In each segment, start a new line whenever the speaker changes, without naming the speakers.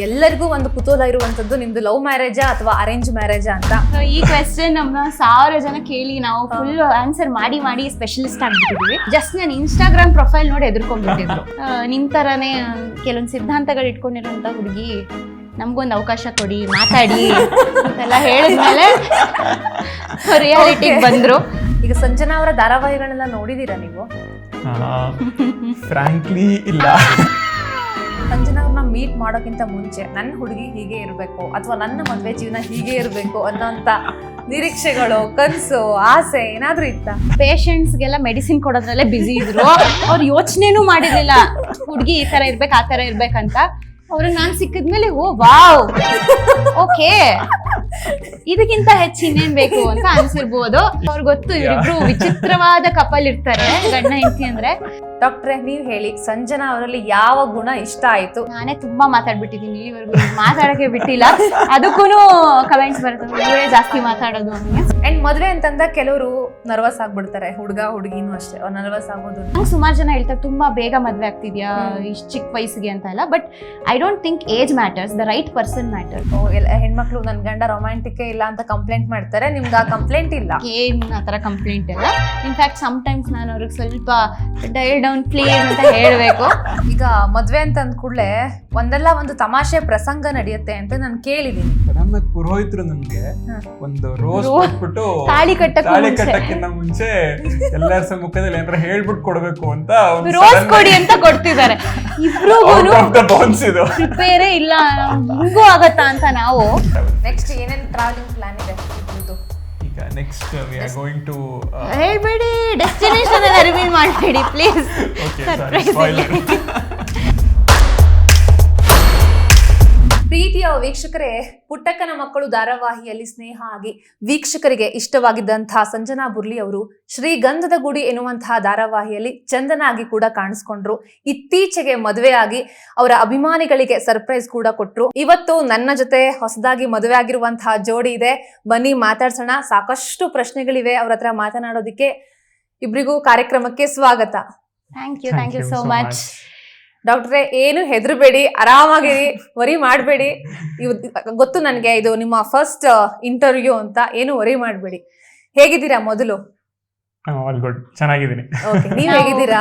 ಎಲ್ಲರಿಗೂ ಒಂದು ಕುತೂಹಲ ಇರುವಂತದ್ದು ನಿಮ್ದು ಲವ್ ಮ್ಯಾರೇಜಾ ಅಥವಾ ಅರೇಂಜ್ ಮ್ಯಾರೇಜಾ ಅಂತ.
ಈ ಕ್ವೆಶ್ಚನ್ ನಮ್ಮನ್ನ 1000 ಜನ ಕೇಳಿ ನಾವು ಫುಲ್ ಆನ್ಸರ್ ಮಾಡಿ ಸ್ಪೆಷಲಿಸ್ಟ್ ಆಗ್ಬಿಟ್ಟಿದ್ವಿ. ಜಸ್ಟ್ ನಾನು ಇನ್ಸ್ಟಾಗ್ರಾಮ್ ಪ್ರೊಫೈಲ್ ನೋಡಿ ಎದುರ್ಕೊಂಡ್ಬಿಟ್ಟಿದ್ರು. ನಿಮ್ ತರಾನೇ ಕೆಲವೊಂದು ಸಿದ್ಧಾಂತಗಳು ಇಟ್ಕೊಂಡಿರುವಂತ ಹುಡುಗಿ ನಮ್ಗೊಂದು ಅವಕಾಶ ಕೊಡಿ ಮಾತಾಡಿ ಅಂತೆಲ್ಲ ಹೇಳಿದ್ಮೇಲೆ ರಿಯಾಲಿಟಿಗೆ ಬಂದ್ರು.
ಈಗ ಸಂಜನಾ ಅವರ ಧಾರಾವಾಹಿಗಳೆಲ್ಲ ನೋಡಿದೀರಾ ನೀವು?
ಫ್ರಾಂಕ್ಲಿ ಇಲ್ಲ.
ಸಂಜನಾ ಅವ್ರನ್ನ ಮೀಟ್ ಮಾಡೋಕ್ಕಿಂತ ಮುಂಚೆ ನನ್ನ ಹುಡುಗಿ ಹೀಗೆ ಇರಬೇಕು ಅಥವಾ ನನ್ನ ಮದುವೆ ಜೀವನ ಹೀಗೆ ಇರಬೇಕು ಅನ್ನೋಂಥ ನಿರೀಕ್ಷೆಗಳು, ಕನಸು, ಆಸೆ ಏನಾದ್ರೂ ಇತ್ತ?
ಪೇಷಂಟ್ಸ್ಗೆಲ್ಲ ಮೆಡಿಸಿನ್ ಕೊಡೋದ್ರಲ್ಲೇ ಬ್ಯುಸಿ ಇದ್ರು. ಅವ್ರು ಯೋಚನೆನೂ ಮಾಡಿರ್ಲಿಲ್ಲ ಹುಡುಗಿ ಈ ತರ ಇರ್ಬೇಕು ಆ ತರ ಇರ್ಬೇಕಂತ. ಅವ್ರಿಗೆ ನಾನ್ ಸಿಕ್ಕಿದ್ಮೇಲೆ ಓ ವಾವ್ ಓಕೆ ಇದಕ್ಕಿಂತ ಹೆಚ್ಚು ಇನ್ನೇನ್ ಬೇಕು ಅಂತ ಅನ್ಸಿರ್ಬೋದು. ಅವ್ರಿಗೆ ಗೊತ್ತು ಇಬ್ರು ವಿಚಿತ್ರವಾದ ಕಪಲ್ ಇರ್ತಾರೆ ಗಂಡ ಹೆಂಡತಿ ಅಂದ್ರೆ.
ಡಾಕ್ಟ್ರೆ, ನೀವ್ ಹೇಳಿ, ಸಂಜನಾ ಅವರಲ್ಲಿ ಯಾವ ಗುಣ ಇಷ್ಟ ಆಯ್ತು?
ನಾನೇ ತುಂಬಾ ಮಾತಾಡ್ಬಿಟ್ಟಿದ್ದೀನಿ, ಇಲ್ಲಿವರೆಗೂ ಮಾತಾಡಕ್ಕೆ ಬಿಟ್ಟಿಲ್ಲ. ಅದಕ್ಕೂ ಕಮೆಂಟ್ಸ್ ಬರುತ್ತೆ, ಇವರೇ ಜಾಸ್ತಿ ಮಾತಾಡೋದು ಅನ್ನೋ.
ಅಂಡ್ ಮದ್ವೆ ಅಂತಂದ ಕೆಲವರು ನರ್ವಸ್ ಆಗ್ಬಿಡ್ತಾರೆ, ಹುಡುಗ ಹುಡುಗಿನೂ ಅಷ್ಟೇ ನರ್ವಸ್ ಆಗೋದು.
ನಂಗೆ ಸುಮಾರು ಜನ ಹೇಳ್ತಾರೆ ತುಂಬಾ ಬೇಗ ಮದ್ವೆ ಆಗ್ತಿದ್ಯಾ ಇಷ್ಟು ಚಿಕ್ಕ ವಯಸ್ಸಿಗೆ ಅಂತ ಎಲ್ಲ. But I don't think age matters, the right person matter.
ಹೆಣ್ಮಕ್ಳು ನನ್ ಗಂಡ ರೊಮ್ಯಾಂಟಿಕ್ ಇಲ್ಲ ಅಂತ ಕಂಪ್ಲೇಂಟ್ ಮಾಡ್ತಾರೆ, ನಿಮ್ಗೆ ಆ ಕಂಪ್ಲೇಂಟ್ ಇಲ್ಲ?
ಏನ್ ಆತರ ಕಂಪ್ಲೇಂಟ್ ಇಲ್ಲ. ಇನ್ಫ್ಯಾಕ್ಟ್ ಸಮ್ಟೈಮ್ಸ್ ನಾನು ಅವ್ರಿಗೆ ಸ್ವಲ್ಪ ಡಯಲ್ ಡೌನ್ ಪ್ಲೀಸ್ ಅಂತ ಹೇಳ್ಬೇಕು.
ಈಗ ಮದ್ವೆ ಅಂತ ಅಂದ ಕೂಡಲೇ ಒಂದಲ್ಲ ಒಂದು ತಮಾಷೆ ಪ್ರಸಂಗ ನಡೆಯುತ್ತೆ ಅಂತ ನಾನು ಕೇಳಿದೀನಿ.
ಪುರೋಹಿತರು ನನ್ಗೆ ಒಂದು ರೋಸ್ ಕೊಟ್ಬಿಟ್ಟು
ತಾಳಿ
ಕಟ್ಟಕ್ಕಿಂತ ಮುಂಚೆ ಎಲ್ಲರ ಸಮ್ಮುಖದಲ್ಲಿ ಏನಾರ ಹೇಳ್ಬಿಟ್ಟು ಕೊಡ್ಬೇಕು ಅಂತ
ರೋಸ್ ಕೊಡಿ ಅಂತ ಕೊಡ್ತಿದ್ದಾರೆ. ಇಬ್ರಿಗೂ ಪ್ರಿಪೇರೇ ಇಲ್ಲ, ಹಿಂಗೂ ಆಗತ್ತಾ ಅಂತ ನಾವು.
ನೆಕ್ಸ್ಟ್ ಏನೇನು ಟ್ರಾವೆಲಿಂಗ್ ಪ್ಲಾನ್ ಇದೆ?
ಈಗ next we are going to
ಹೇಳ್ಬೇಡಿ, ಡೆಸ್ಟಿನೇಷನ್ ಎಲ್ಲ ರಿವೀಲ್ ಮಾಡಬೇಡಿ ಪ್ಲೀಸ್.
ಪ್ರೀತಿಯ ವೀಕ್ಷಕರೇ, ಪುಟ್ಟಕ್ಕನ ಮಕ್ಕಳು ಧಾರಾವಾಹಿಯಲ್ಲಿ ಸ್ನೇಹ ಆಗಿ ವೀಕ್ಷಕರಿಗೆ ಇಷ್ಟವಾಗಿದ್ದಂತಹ ಸಂಜನಾ ಬುರ್ಲಿ ಅವರು ಶ್ರೀಗಂಧದ ಗುಡಿ ಎನ್ನುವಂತಹ ಧಾರಾವಾಹಿಯಲ್ಲಿ ಚಂದನಾಗಿ ಕೂಡ ಕಾಣಿಸ್ಕೊಂಡ್ರು. ಇತ್ತೀಚೆಗೆ ಮದುವೆ ಆಗಿ ಅವರ ಅಭಿಮಾನಿಗಳಿಗೆ ಸರ್ಪ್ರೈಸ್ ಕೂಡ ಕೊಟ್ರು. ಇವತ್ತು ನನ್ನ ಜೊತೆ ಹೊಸದಾಗಿ ಮದುವೆ ಆಗಿರುವಂತಹ ಜೋಡಿ ಇದೆ, ಬನ್ನಿ ಮಾತಾಡ್ಸೋಣ. ಸಾಕಷ್ಟು ಪ್ರಶ್ನೆಗಳಿವೆ ಅವ್ರ ಹತ್ರ ಮಾತನಾಡೋದಿಕ್ಕೆ. ಇಬ್ರಿಗೂ ಕಾರ್ಯಕ್ರಮಕ್ಕೆ ಸ್ವಾಗತ.
Thank you so much.
ಡಾಕ್ಟ್ರೆ, ಏನು ಹೆದರ್ಬೇಡಿ, ಆರಾಮಾಗಿರಿ, ವರಿ ಮಾಡಬೇಡಿ. ಗೊತ್ತು ನನಗೆ ಇದು ನಿಮ್ಮ ಫಸ್ಟ್ ಇಂಟರ್ವ್ಯೂ ಅಂತ, ಏನು ವರಿ ಮಾಡಬೇಡಿ. ಹೇಗಿದ್ದೀರಾ? ಮೊದಲು
ಆಲ್ ಗುಡ್, ಚೆನ್ನಾಗಿದ್ದೀನಿ.
ಓಕೆ, ನೀವು ಹೇಗಿದ್ದೀರಾ?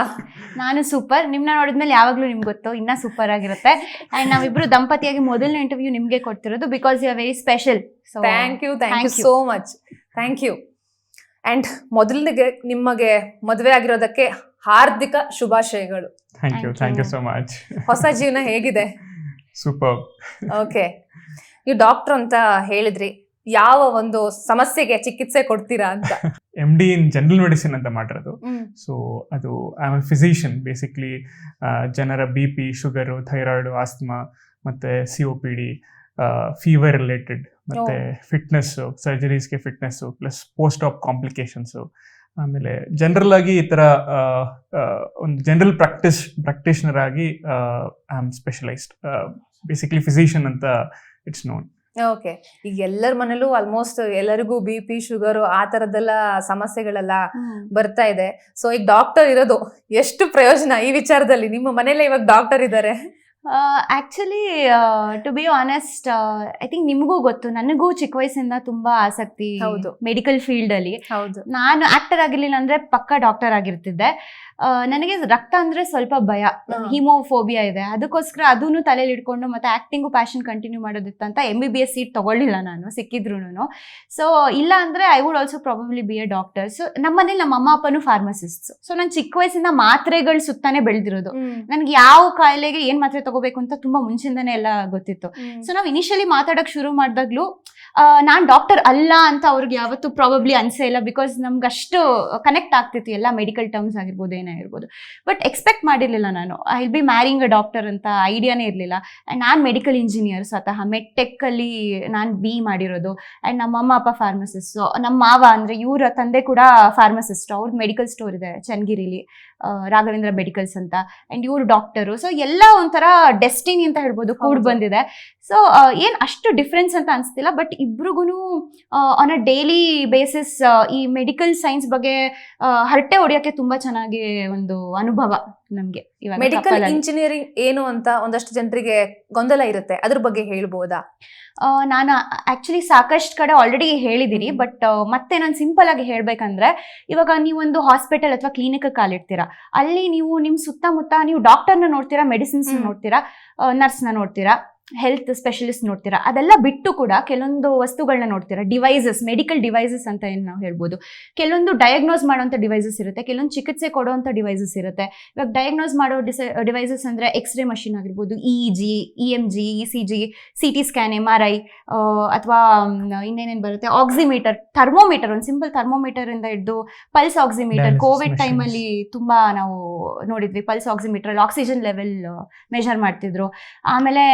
ನಾನು ಸೂಪರ್. ನಿಮ್ನ ನೋಡಿದ್ಮೇಲೆ ಯಾವಾಗ್ಲೂ ನಿಮ್ಗೆ ಗೊತ್ತು ಇನ್ನೂ ಸೂಪರ್ ಆಗಿರುತ್ತೆ. ಅಂಡ್ ನಾವಿಬ್ರು ದಂಪತಿಯಾಗಿ ಮೊದಲನೇ ಇಂಟರ್ವ್ಯೂ ನಿಮ್ಗೆ ಕೊಡ್ತಿರೋದು because you are very special. So
thank you so much. Thank you. And ಮೊದಲಿಗೆ ನಿಮಗೆ ಮದುವೆ ಆಗಿರೋದಕ್ಕೆ ಹಾರ್ದಿಕ ಶುಭಾಶಯಗಳು.
Thank you so much.
ಹೊಸ ಜೀವನ ಹೇಗಿದೆ?
ಸೂಪರ್.
ಓಕೆ, ನೀವು ಡಾಕ್ಟರ್ ಅಂತ ಹೇಳಿದ್ರಿ, ಯಾವ ಒಂದು ಸಮಸ್ಯೆಗೆ ಚಿಕಿತ್ಸೆ ಕೊಡ್ತೀರಾ ಅಂತ?
MD ಇನ್ ಜನರಲ್ ಮೆಡಿಸಿನ್ ಅಂತ ಮಾಡಿರೋದು. ಸೊ ಅದು ಐ ಆಮ್ ಫಿಸಿಷಿಯನ್. ಬೇಸಿಕ್ಲಿ ಜನರ BP, ಶುಗರು, ಥೈರಾಯ್ಡು, ಆಸ್ತಮಾ ಮತ್ತೆ COPD, ಫೀವರ್ ರಿಲೇಟೆಡ್ ಮತ್ತೆ ಫಿಟ್ನೆಸ್ಸು, ಸರ್ಜರೀಸ್ಗೆ fitness plus post op complications. ಆಮೇಲೆ ಜನರಲ್ ಆಗಿ ಈ ಥರ ಒಂದು ಜನರಲ್ ಪ್ರಾಕ್ಟೀಷನರ್ ಆಗಿ I am specialised. Basically physician ಅಂತ ಇಟ್ಸ್ ನೋನ್.
ಓಕೆ, ಈಗ ಎಲ್ಲರ ಮನೇಲೂ ಆಲ್ಮೋಸ್ಟ್ ಎಲ್ಲರಿಗೂ BP, ಶುಗರು ಆ ಥರದ್ದೆಲ್ಲ ಸಮಸ್ಯೆಗಳೆಲ್ಲ ಬರ್ತಾ ಇದೆ. ಸೊ ಈಗ ಡಾಕ್ಟರ್ ಇರೋದು ಎಷ್ಟು ಪ್ರಯೋಜನ ಈ ವಿಚಾರದಲ್ಲಿ? ನಿಮ್ಮ ಮನೇಲೆ ಇವಾಗ ಡಾಕ್ಟರ್ ಇದ್ದಾರೆ.
Actually to be honest, I think ನಿಮಗೂ ಗೊತ್ತು, ನನಗೂ ಚಿಕ್ಕ ವಯಸ್ಸಿಂದ ತುಂಬಾ ಆಸಕ್ತಿ ಮೆಡಿಕಲ್ ಫೀಲ್ಡ್ ಅಲ್ಲಿ. ನಾನು ಆಕ್ಟರ್ ಆಗಿರ್ಲಿಲ್ಲ ಅಂದ್ರೆ ಪಕ್ಕ ಡಾಕ್ಟರ್ ಆಗಿರ್ತಿದ್ದೆ. ನನಗೆ ರಕ್ತ ಅಂದ್ರೆ ಸ್ವಲ್ಪ ಭಯ, ಹಿಮೋಫೋಬಿಯಾ ಇದೆ. ಅದಕ್ಕೋಸ್ಕರ ಅದನ್ನು ತಲೆಯಲ್ಲಿ ಇಟ್ಕೊಂಡು ಮತ್ತೆ ಆಕ್ಟಿಂಗು ಪ್ಯಾಷನ್ ಕಂಟಿನ್ಯೂ ಮಾಡೋದಿತ್ತಂತ MBBS ಸೀಟ್ ತಗೊಳ್ಳಿಲ್ಲ ನಾನು, ಸಿಕ್ಕಿದ್ರು. ಸೊ ಇಲ್ಲ ಅಂದ್ರೆ I would also probably be a doctor. So ನಮ್ಮನೇಲಿ ನಮ್ಮ ಅಮ್ಮ ಅಪ್ಪನೂ ಫಾರ್ಮಸಿಸ್ಟ್. ಸೊ ನಾನು ಚಿಕ್ಕ ವಯಸ್ಸಿಂದ ಮಾತ್ರೆಗಳು ಸುತ್ತಾನೆ ಬೆಳೆದಿರೋದು. ನನ್ಗೆ ಯಾವ ಕಾಯಿಲೆಗೆ ಏನ್ ಮಾತ್ರೆ ತಗೋಬೇಕು ಅಂತ ತುಂಬಾ ಮುಂಚಿಂದಾನೆ ಎಲ್ಲ ಗೊತ್ತಿತ್ತು. ಸೊ ನಾವು ಇನಿಷಿಯಲಿ ಮಾತಾಡಕ್ ಶುರು ಮಾಡಿದಾಗ್ಲೂ ನಾನ್ ಡಾಕ್ಟರ್ ಅಲ್ಲ ಅಂತ ಅವ್ರಿಗೆ ಯಾವತ್ತೂ ಪ್ರಾಬಬ್ಲಿ ಅನ್ಸೇ ಇಲ್ಲ. ಬಿಕಾಸ್ ನಮ್ಗೆ ಅಷ್ಟು ಕನೆಕ್ಟ್ ಆಗ್ತಿತ್ತು ಎಲ್ಲ ಮೆಡಿಕಲ್ ಟರ್ಮ್ಸ್ ಆಗಿರ್ಬೋದು, ಏನಾಗಿರ್ಬೋದು. ಬಟ್ ಎಕ್ಸ್ಪೆಕ್ಟ್ ಮಾಡಿರ್ಲಿಲ್ಲ ನಾನು I will be marrying a doctor ಅಂತ, ಐಡಿಯಾನೇ ಇರಲಿಲ್ಲ. ಆ್ಯಂಡ್ ನಾನು ಮೆಡಿಕಲ್ ಇಂಜಿನಿಯರ್, ಸ್ವತಃ ಮೆಡ್ಟೆಕ್ಕಲ್ಲಿ ನಾನು B ಮಾಡಿರೋದು. ಆ್ಯಂಡ್ ನಮ್ಮ ಅಮ್ಮ ಅಪ್ಪ ಫಾರ್ಮಸಿಸ್ಟ್. ನಮ್ಮ ಮಾವ ಅಂದರೆ ಇವರ ತಂದೆ ಕೂಡ ಫಾರ್ಮಸಿಸ್ಟ್. ಅವ್ರದ್ದು ಮೆಡಿಕಲ್ ಸ್ಟೋರ್ ಇದೆ ಚನ್ನಗಿರಿಲಿ. ರಾಘವೇಂದ್ರ ಮೆಡಿಕಲ್ಸ್ ಅಂತ, ಅಂಡ್ ಇವ್ರು ಡಾಕ್ಟರು. ಸೊ ಎಲ್ಲ ಒಂಥರ ಡೆಸ್ಟಿನಿ ಅಂತ ಹೇಳ್ಬೋದು, ಕೂಡ್ ಬಂದಿದೆ. ಸೊ ಏನ್ ಅಷ್ಟು ಡಿಫ್ರೆನ್ಸ್ ಅಂತ ಅನ್ಸ್ತಿಲ್ಲ, ಬಟ್ ಇಬ್ರಿಗೂ ಆನ್ ಅ ಡೈಲಿ ಬೇಸಿಸ್ ಈ ಮೆಡಿಕಲ್ ಸೈನ್ಸ್ ಬಗ್ಗೆ ಹರಟೆ ಹೊಡಿಯೋಕೆ ತುಂಬಾ ಚೆನ್ನಾಗಿ ಒಂದು ಅನುಭವ ನಮ್ಗೆ.
ಮೆಡಿಕಲ್ ಇಂಜಿನಿಯರಿಂಗ್ ಏನು ಅಂತ ಒಂದಷ್ಟು ಜನರಿಗೆ ಗೊಂದಲ ಇರುತ್ತೆ, ಅದ್ರ ಬಗ್ಗೆ ಹೇಳ್ಬೋದಾ?
ನಾನು ಆಕ್ಚುಲಿ ಸಾಕಷ್ಟು ಕಡೆ ಆಲ್ರೆಡಿ ಹೇಳಿದ್ದೀನಿ, ಬಟ್ ಮತ್ತೆ ನಾನು ಸಿಂಪಲ್ ಆಗಿ ಹೇಳ್ಬೇಕಂದ್ರೆ, ಇವಾಗ ನೀವೊಂದು ಹಾಸ್ಪಿಟಲ್ ಅಥವಾ ಕ್ಲಿನಿಕ್ ಕಾಲಿಡ್ತೀರಾ, ಅಲ್ಲಿ ನೀವು ನಿಮ್ ಸುತ್ತಮುತ್ತ ನೀವು ಡಾಕ್ಟರ್ನ ನೋಡ್ತೀರಾ, ಮೆಡಿಸಿನ್ಸ್ ನೋಡ್ತೀರಾ, ನರ್ಸ್ನ ನೋಡ್ತೀರಾ, ಹೆಲ್ತ್ ಸ್ಪೆಷಲಿಸ್ಟ್ ನೋಡ್ತೀರಾ, ಅದೆಲ್ಲ ಬಿಟ್ಟು ಕೂಡ ಕೆಲವೊಂದು ವಸ್ತುಗಳನ್ನ ನೋಡ್ತೀರಾ, ಡಿವೈಸಸ್, ಮೆಡಿಕಲ್ ಡಿವೈಸಸ್ ಅಂತ ಏನು ನಾವು ಹೇಳ್ಬೋದು. ಕೆಲವೊಂದು ಡಯಾಗ್ನೋಸ್ ಮಾಡುವಂಥ ಡಿವೈಸಸ್ ಇರುತ್ತೆ, ಕೆಲವೊಂದು ಚಿಕಿತ್ಸೆ ಕೊಡುವಂಥ ಡಿವೈಸಸ್ ಇರುತ್ತೆ. ಇವಾಗ ಡಯಾಗ್ನೋಸ್ ಮಾಡೋ ಡಿವೈಸಸ್ ಅಂದರೆ ಎಕ್ಸ್ರೇ ಮಷಿನ್ ಆಗಿರ್ಬೋದು, EEG, EMG, ECG, CT scan, MRI, ಅಥವಾ ಇನ್ನೇನೇನು ಬರುತ್ತೆ, ಆಕ್ಸಿಮೀಟರ್, ಥರ್ಮೋಮೀಟರ್, ಒಂದು ಸಿಂಪಲ್ ಥರ್ಮೋಮೀಟರ್ ಇಂದ ಹಿಡಿದು ಪಲ್ಸ್ ಆಕ್ಸಿಮೀಟರ್. ಕೋವಿಡ್ ಟೈಮಲ್ಲಿ ತುಂಬಾ ನಾವು ನೋಡಿದ್ವಿ, pulse oximeter oxygen level measure ಮಾಡ್ತಿದ್ರು. ಆಮೇಲೆ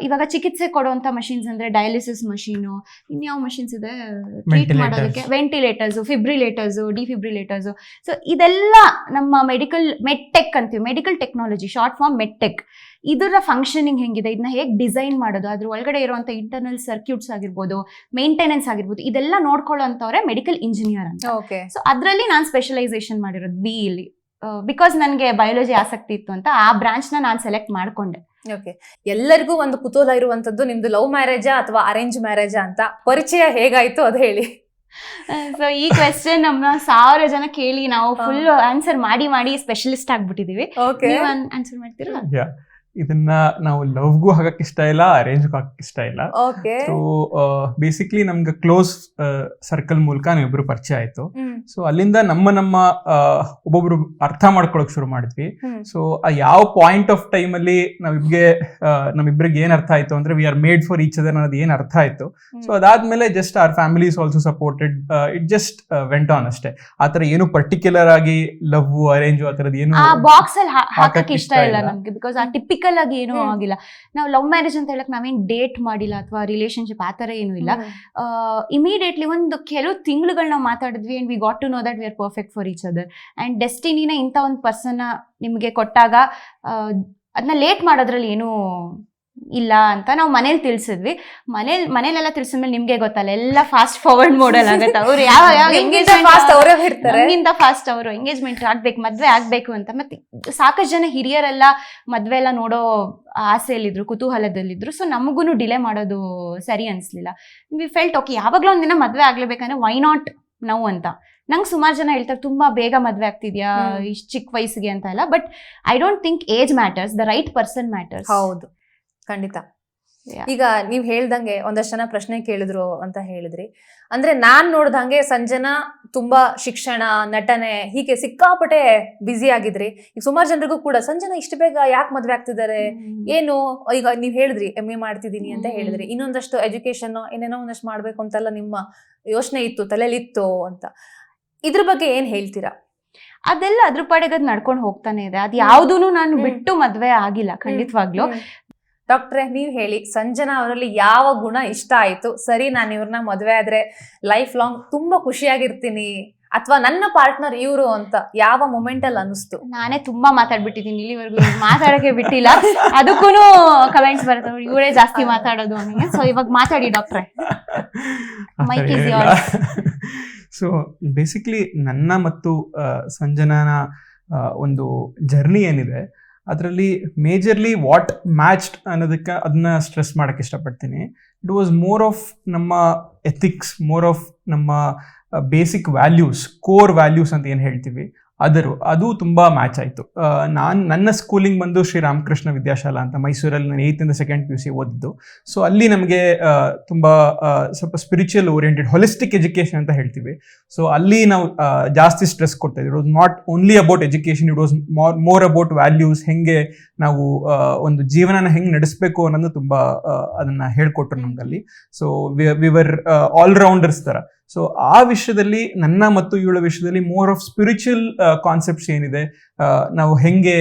ಇವಾಗ ಚಿಕಿತ್ಸೆ ಕೊಡುವಂತ ಮಷಿನ್ಸ್ ಅಂದ್ರೆ ಡಯಾಲಿಸಿಸ್ ಮಷೀನು, ಇನ್ಯಾವ ಮಷಿನ್ಸ್ ಇದೆ ಟ್ರೀಟ್ ಮಾಡೋದಕ್ಕೆ, ವೆಂಟಿಲೇಟರ್ಸ್, ಫಿಬ್ರಿಲೇಟರ್ಸ್, ಡಿಫಿಬ್ರಿಲೇಟರ್ಸ್. ಸೊ ಇದೆಲ್ಲ ನಮ್ಮ ಮೆಡ್ಟೆಕ್ ಅಂತೀವಿ, ಮೆಡಿಕಲ್ ಟೆಕ್ನಾಲಜಿ, ಶಾರ್ಟ್ ಫಾರ್ಮ್ ಮೆಡ್ಟೆಕ್. ಇದರ ಫಂಕ್ಷನಿಂಗ್ ಹೆಂಗಿದೆ, ಇದನ್ನ ಹೇಗೆ ಡಿಸೈನ್ ಮಾಡೋದು, ಅದ್ರ ಒಳಗಡೆ ಇರುವಂತ ಇಂಟರ್ನಲ್ ಸರ್ಕ್ಯೂಟ್ಸ್ ಆಗಿರ್ಬೋದು, ಮೇಂಟೆನೆನ್ಸ್ ಆಗಿರ್ಬೋದು, ಇದೆಲ್ಲ ನೋಡ್ಕೊಳ್ಳೋಂಥವ್ರೆ ಮೆಡಿಕಲ್ ಇಂಜಿನಿಯರ್ ಅಂತ. ಸೊ ಅದರಲ್ಲಿ ನಾನು ಸ್ಪೆಷಲೈಸೇಷನ್ ಮಾಡಿರೋದು BE ಇಲ್ಲಿ, ಬಿಕಾಸ್ ನನಗೆ ಬಯಾಲಜಿ ಆಸಕ್ತಿ ಇತ್ತು ಅಂತ ಆ ಬ್ರಾಂಚ್ ನಾನು ಸೆಲೆಕ್ಟ್ ಮಾಡ್ಕೊಂಡೆ.
ಓಕೆ, ಎಲ್ಲರಿಗೂ ಒಂದು ಕುತೂಹಲ ಇರುವಂತದ್ದು, ನಿಮ್ದು ಲವ್ ಮ್ಯಾರೇಜಾ ಅಥವಾ ಅರೇಂಜ್ ಮ್ಯಾರೇಜಾ ಅಂತ, ಪರಿಚಯ ಹೇಗಾಯ್ತು ಅದು ಹೇಳಿ.
ಸೊ ಈ ಕ್ವೆಶ್ಚನ್ ನಮ್ಮನ್ನ 1000 ಜನ ಕೇಳಿ ನಾವು ಫುಲ್ ಆನ್ಸರ್ ಮಾಡಿ ಸ್ಪೆಷಲಿಸ್ಟ್ ಆಗ್ಬಿಟ್ಟಿದೀವಿ. ಆನ್ಸರ್ ಮಾಡ್ತೀರಾ?
ಇದನ್ನ ನಾವು ಲವ್ಗೂ ಹಾಕಕ್ ಇಷ್ಟ ಇಲ್ಲ, ಅರೇಂಜ್ಗೂ ಹಾಕಕ್ ಇಷ್ಟ ಇಲ್ಲ. ಸೊ ಬೇಸಿಕ್ಲಿ ನಮ್ಗೆ ಕ್ಲೋಸ್ ಸರ್ಕಲ್ ಮೂಲಕ ನಾವಿಬ್ರು ಪರಿಚಯ ಆಯ್ತು. ಸೊ ಅಲ್ಲಿಂದ ನಮ್ಮ ಒಬ್ಬೊಬ್ರು ಅರ್ಥ ಮಾಡ್ಕೊಳಕ್ ಶುರು ಮಾಡಿದ್ವಿ. ಸೊ ಆ ಯಾವ ಪಾಯಿಂಟ್ ಆಫ್ ಟೈಮ್ ಅಲ್ಲಿ ನಮ್ಮಿಬ್ರಿಗೆ ಏನ್ ಅರ್ಥ ಆಯ್ತು ಅಂದ್ರೆ, we are made for each other ಅನ್ನೋದು ಏನ್ ಅರ್ಥ ಆಯ್ತು. ಸೊ ಅದಾದ್ಮೇಲೆ just hour family is also supported, it just went on ಅಷ್ಟೇ. ಆತರ ಏನು ಪರ್ಟಿಕ್ಯುಲರ್ ಆಗಿ ಲವ್ ಅರೇಂಜ್ ಆ ತರದ್ ಏನು
ಬಾಕ್ಸ್ ಅಲ್ಲಿ ಹಾಕಕ್ ಇಷ್ಟ ಇಲ್ಲ ನಮ್ಗೆ, ಬಿಕಾಸ್ ಆ ಟಿಪಿಕಲ್ ಆಗಿ ಏನೂ ಆಗಿಲ್ಲ. ನಾವು ಲವ್ ಮ್ಯಾರೇಜ್ ಅಂತ ಹೇಳಕ್ ನಾವೇನ್ ಡೇಟ್ ಮಾಡಿಲ್ಲ ಅಥವಾ ರಿಲೇಶನ್ಶಿಪ್ ಆತರ ಏನು ಇಲ್ಲ. ಇಮಿಡಿಯೇಟ್ಲಿ ಒಂದು ಕೆಲವು ತಿಂಗಳುಗಳು ನಾವು ಮಾತಾಡಿದ್ವಿ, and we got to know that we are perfect for each other. And ಡೆಸ್ಟಿನಿನ ಇಂಥ ಒಂದು ಪರ್ಸನ್ ನಿಮ್ಗೆ ಕೊಟ್ಟಾಗ ಅದನ್ನ ಲೇಟ್ ಮಾಡೋದ್ರಲ್ಲಿ ಏನು ಇಲ್ಲ ಅಂತ ನಾವು ಮನೇಲಿ ತಿಳಿಸಿದ್ವಿ. ಮನೇಲೆಲ್ಲ ತಿಳಿಸಿದ್ಮೇಲೆ ನಿಮ್ಗೆ ಗೊತ್ತಲ್ಲ, ಎಲ್ಲ ಫಾಸ್ಟ್ ಫಾರ್ವರ್ಡ್ ಮಾಡಲ್ ಆಗುತ್ತೆ. ಅವ್ರು ಯಾವ ಎಂಗೇಜ್ಮೆಂಟ್ ಫಾಸ್ಟ್ ಅವರು ಎಂಗೇಜ್ಮೆಂಟ್ ಆಗ್ಬೇಕು, ಮದ್ವೆ ಆಗ್ಬೇಕು ಅಂತ. ಮತ್ತೆ ಸಾಕಷ್ಟು ಜನ ಹಿರಿಯರೆಲ್ಲ ಮದ್ವೆ ಎಲ್ಲ ನೋಡೋ ಆಸೆಯಲ್ಲಿದ್ರು, ಕುತೂಹಲದಲ್ಲಿದ್ರು. ಸೊ ನಮಗೂ ಡಿಲೇ ಮಾಡೋದು ಸರಿ ಅನ್ಸ್ಲಿಲ್ಲ. ವಿ ಫೆಲ್ಟ್ ಓಕೆ, ಯಾವಾಗ್ಲೂ ಒಂದಿನ ಮದ್ವೆ ಆಗ್ಲೇಬೇಕಂದ್ರೆ ವೈ ನಾಟ್ ನಾವು ಅಂತ. ನಂಗೆ ಸುಮಾರು ಜನ ಹೇಳ್ತಾರೆ ತುಂಬಾ ಬೇಗ ಮದ್ವೆ ಆಗ್ತಿದ್ಯಾ ಇಷ್ಟು ಚಿಕ್ಕ ವಯಸ್ಸಿಗೆ ಅಂತ ಎಲ್ಲ. But I don't think age matters, the right person matters.
ಹೌದು, ಖಂಡಿತ. ಈಗ ನೀವ್ ಹೇಳ್ದಂಗೆ ಒಂದಷ್ಟು ಜನ ಪ್ರಶ್ನೆ ಕೇಳಿದ್ರು ಅಂತ ಹೇಳಿದ್ರಿ. ಅಂದ್ರೆ ನಾನ್ ನೋಡ್ದಂಗೆ ಸಂಜನಾ ತುಂಬಾ ಶಿಕ್ಷಣ, ನಟನೆ, ಹೀಗೆ ಸಿಕ್ಕಾಪಟ್ಟೆ ಬ್ಯುಸಿ ಆಗಿದ್ರಿ. ಈಗ ಸುಮಾರು ಜನರಿಗೂ ಕೂಡ ಸಂಜನಾ ಇಷ್ಟು ಬೇಗ ಯಾಕೆ ಮದ್ವೆ ಆಗ್ತಿದ್ದಾರೆ, ಏನು, ಈಗ ನೀವ್ ಹೇಳಿದ್ರಿ MA ಮಾಡ್ತಿದೀನಿ ಅಂತ ಹೇಳಿದ್ರಿ, ಇನ್ನೊಂದಷ್ಟು ಎಜುಕೇಶನ್ ಏನೇನೋ ಒಂದಷ್ಟು ಮಾಡ್ಬೇಕು ಅಂತೆಲ್ಲ ನಿಮ್ಮ ಯೋಚನೆ ಇತ್ತು, ತಲೆಲಿತ್ತು ಅಂತ. ಇದ್ರ ಬಗ್ಗೆ ಏನ್ ಹೇಳ್ತೀರಾ?
ಅದೆಲ್ಲ ಅದ್ರ ಪಾಡಿಗೆ ನಡ್ಕೊಂಡು ಹೋಗ್ತಾನೆ ಇದೆ. ಅದು ಯಾವ್ದೂನು ನಾನು ಬಿಟ್ಟು ಮದ್ವೆ ಆಗಿಲ್ಲ ಖಂಡಿತವಾಗ್ಲು.
ಡಾಕ್ಟ್ರೆ, ನೀವ್ ಹೇಳಿ, ಸಂಜನಾ ಅವರಲ್ಲಿ ಯಾವ ಗುಣ ಇಷ್ಟ ಆಯ್ತು, ಸರಿ ನಾನು ಇವ್ರನ್ನ ಮದ್ವೆ ಆದ್ರೆ ಲೈಫ್ ಲಾಂಗ್ ತುಂಬಾ ಖುಷಿಯಾಗಿರ್ತೀನಿ, ಅಥವಾ ನನ್ನ ಪಾರ್ಟ್ನರ್ ಇವ್ರು ಅಂತ ಯಾವ ಮೊಮೆಂಟ್ ಅಲ್ಲಿ ಅನಿಸ್ತು?
ನಾನೇ ತುಂಬಾ ಮಾತಾಡ್ಬಿಟ್ಟಿದ್ದೀನಿ, ಇಲ್ಲಿವರೆಗೂ ಮಾತಾಡಕ್ಕೆ ಬಿಟ್ಟಿಲ್ಲ. ಅದಕ್ಕೂ ಕಮೆಂಟ್ಸ್ ಬರುತ್ತೆ, ಇವರೇ ಜಾಸ್ತಿ ಮಾತಾಡೋದು ನನಗೆ. ಸೊ ಇವಾಗ ಮಾತಾಡಿ ಡಾಕ್ಟ್ರೆ, mike is yours.
So basically ನನ್ನ ಮತ್ತು ಸಂಜನಾನ ಒಂದು ಜರ್ನಿ ಏನಿದೆ ಅದರಲ್ಲಿ ಮೇಜರ್ಲಿ ವಾಟ್ ಮ್ಯಾಚ್ಡ್ ಅನ್ನೋದಕ್ಕೆ ಅದನ್ನ ಸ್ಟ್ರೆಸ್ ಮಾಡಕ್ಕೆ ಇಷ್ಟಪಡ್ತೀನಿ. ಇಟ್ ವಾಸ್ ಮೋರ್ ಆಫ್ ನಮ್ಮ ಎಥಿಕ್ಸ್, ಮೋರ್ ಆಫ್ ನಮ್ಮ ಬೇಸಿಕ್ ವ್ಯಾಲ್ಯೂಸ್, ಕೋರ್ ವ್ಯಾಲ್ಯೂಸ್ ಅಂತ ಏನು ಹೇಳ್ತೀವಿ ಅದು ತುಂಬ ಮ್ಯಾಚ್ ಆಯಿತು. ನನ್ನ ಸ್ಕೂಲಿಂಗ್ ಬಂದು ಶ್ರೀ ರಾಮಕೃಷ್ಣ ವಿದ್ಯಾಶಾಲಾ ಅಂತ ಮೈಸೂರಲ್ಲಿ ನಾನು 8th ಇಂದ 2nd PUC ಓದಿದ್ದು. ಸೊ ಅಲ್ಲಿ ನಮಗೆ ತುಂಬ ಸ್ವಲ್ಪ ಸ್ಪಿರಿಚುವಲ್ ಓರಿಯೆಂಟೆಡ್ ಹೊಲಿಸ್ಟಿಕ್ ಎಜುಕೇಷನ್ ಅಂತ ಹೇಳ್ತೀವಿ. ಸೊ ಅಲ್ಲಿ ನಾವು ಜಾಸ್ತಿ ಸ್ಟ್ರೆಸ್ ಕೊಡ್ತಾ ಇದ್ವಿ. It was not only about education, it was more about values, ಹೆಂಗೆ ನಾವು ಒಂದು ಜೀವನನ ಹೆಂಗೆ ನಡೆಸಬೇಕು ಅನ್ನೋದು ತುಂಬ ಅದನ್ನು ಹೇಳ್ಕೊಟ್ರು ನಮಗಲ್ಲಿ. ಸೊ ವಿ ವರ್ ಆಲ್ರೌಂಡರ್ಸ್ ಥರ. ಸೊ ಆ ವಿಷಯದಲ್ಲಿ ನನ್ನ ಮತ್ತು ಇವಳ ವಿಷಯದಲ್ಲಿ ಮೋರ್ ಆಫ್ ಸ್ಪಿರಿಚುವಲ್ ಕಾನ್ಸೆಪ್ಟ್ಸ್ ಏನಿದೆ ನಾವು ಹೆಂಗೆ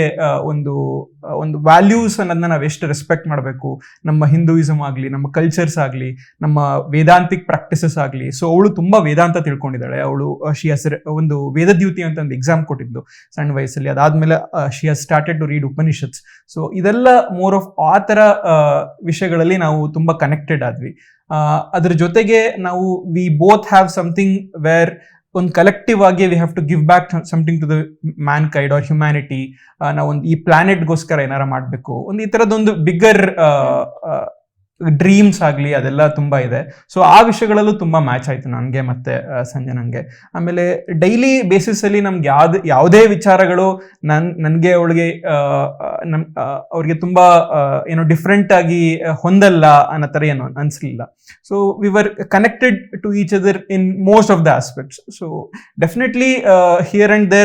ಒಂದು ವ್ಯಾಲ್ಯೂಸ್ ಅನ್ನೋದನ್ನ ನಾವು ಎಷ್ಟು ರೆಸ್ಪೆಕ್ಟ್ ಮಾಡಬೇಕು, ನಮ್ಮ ಹಿಂದೂಯಿಸಮ್ ಆಗಲಿ, ನಮ್ಮ ಕಲ್ಚರ್ಸ್ ಆಗಲಿ, ನಮ್ಮ ವೇದಾಂತಿಕ್ ಪ್ರಾಕ್ಟಿಸಸ್ ಆಗಲಿ. ಸೊ ಅವಳು ತುಂಬಾ ವೇದಾಂತ ತಿಳ್ಕೊಂಡಿದ್ದಾಳೆ. ಅವಳು ಒಂದು ವೇದದ್ಯೂತಿ ಅಂತ ಒಂದು ಎಕ್ಸಾಮ್ ಕೊಟ್ಟಿದ್ಲು ಸಣ್ಣ ವಯಸ್ಸಲ್ಲಿ. ಅದಾದ್ಮೇಲೆ she has started to read Upanishads. So ಇದೆಲ್ಲ ಮೋರ್ ಆಫ್ ಆ ಥರ ವಿಷಯಗಳಲ್ಲಿ ನಾವು ತುಂಬಾ ಕನೆಕ್ಟೆಡ್ ಆದ್ವಿ. ಅದ್ರ ಜೊತೆಗೆ ನಾವು we both have something where ಒಂದು ಕಲೆಕ್ಟಿವ್ ಆಗಿ we have to give back something to the mankind or humanity. ನಾವೊಂದು ಈ ಪ್ಲಾನೆಟ್ಗೋಸ್ಕರ ಏನಾರ ಮಾಡಬೇಕು, ಒಂದು ಈ ಥರದೊಂದು ಬಿಗ್ಗರ್ ಡ್ರೀಮ್ಸ್ ಆಗಲಿ ಅದೆಲ್ಲ ತುಂಬ ಇದೆ. ಸೊ ಆ ವಿಷಯಗಳಲ್ಲೂ ತುಂಬ ಮ್ಯಾಚ್ ಆಯಿತು ನನಗೆ ಮತ್ತು ಸಂಜನಂಗೆ. ಆಮೇಲೆ ಡೈಲಿ ಬೇಸಿಸಲ್ಲಿ ನಮ್ಗೆ ಯಾವುದೇ ವಿಚಾರಗಳು ನನಗೆ ಅವಳಿಗೆ ಅವ್ರಿಗೆ ತುಂಬ ಏನೋ ಡಿಫ್ರೆಂಟ್ ಆಗಿ ಹೊಂದಲ್ಲ ಅನ್ನೋ ಥರ ಏನು ಅನಿಸ್ಲಿಲ್ಲ. So we were connected to each other in most of the aspects. So definitely here and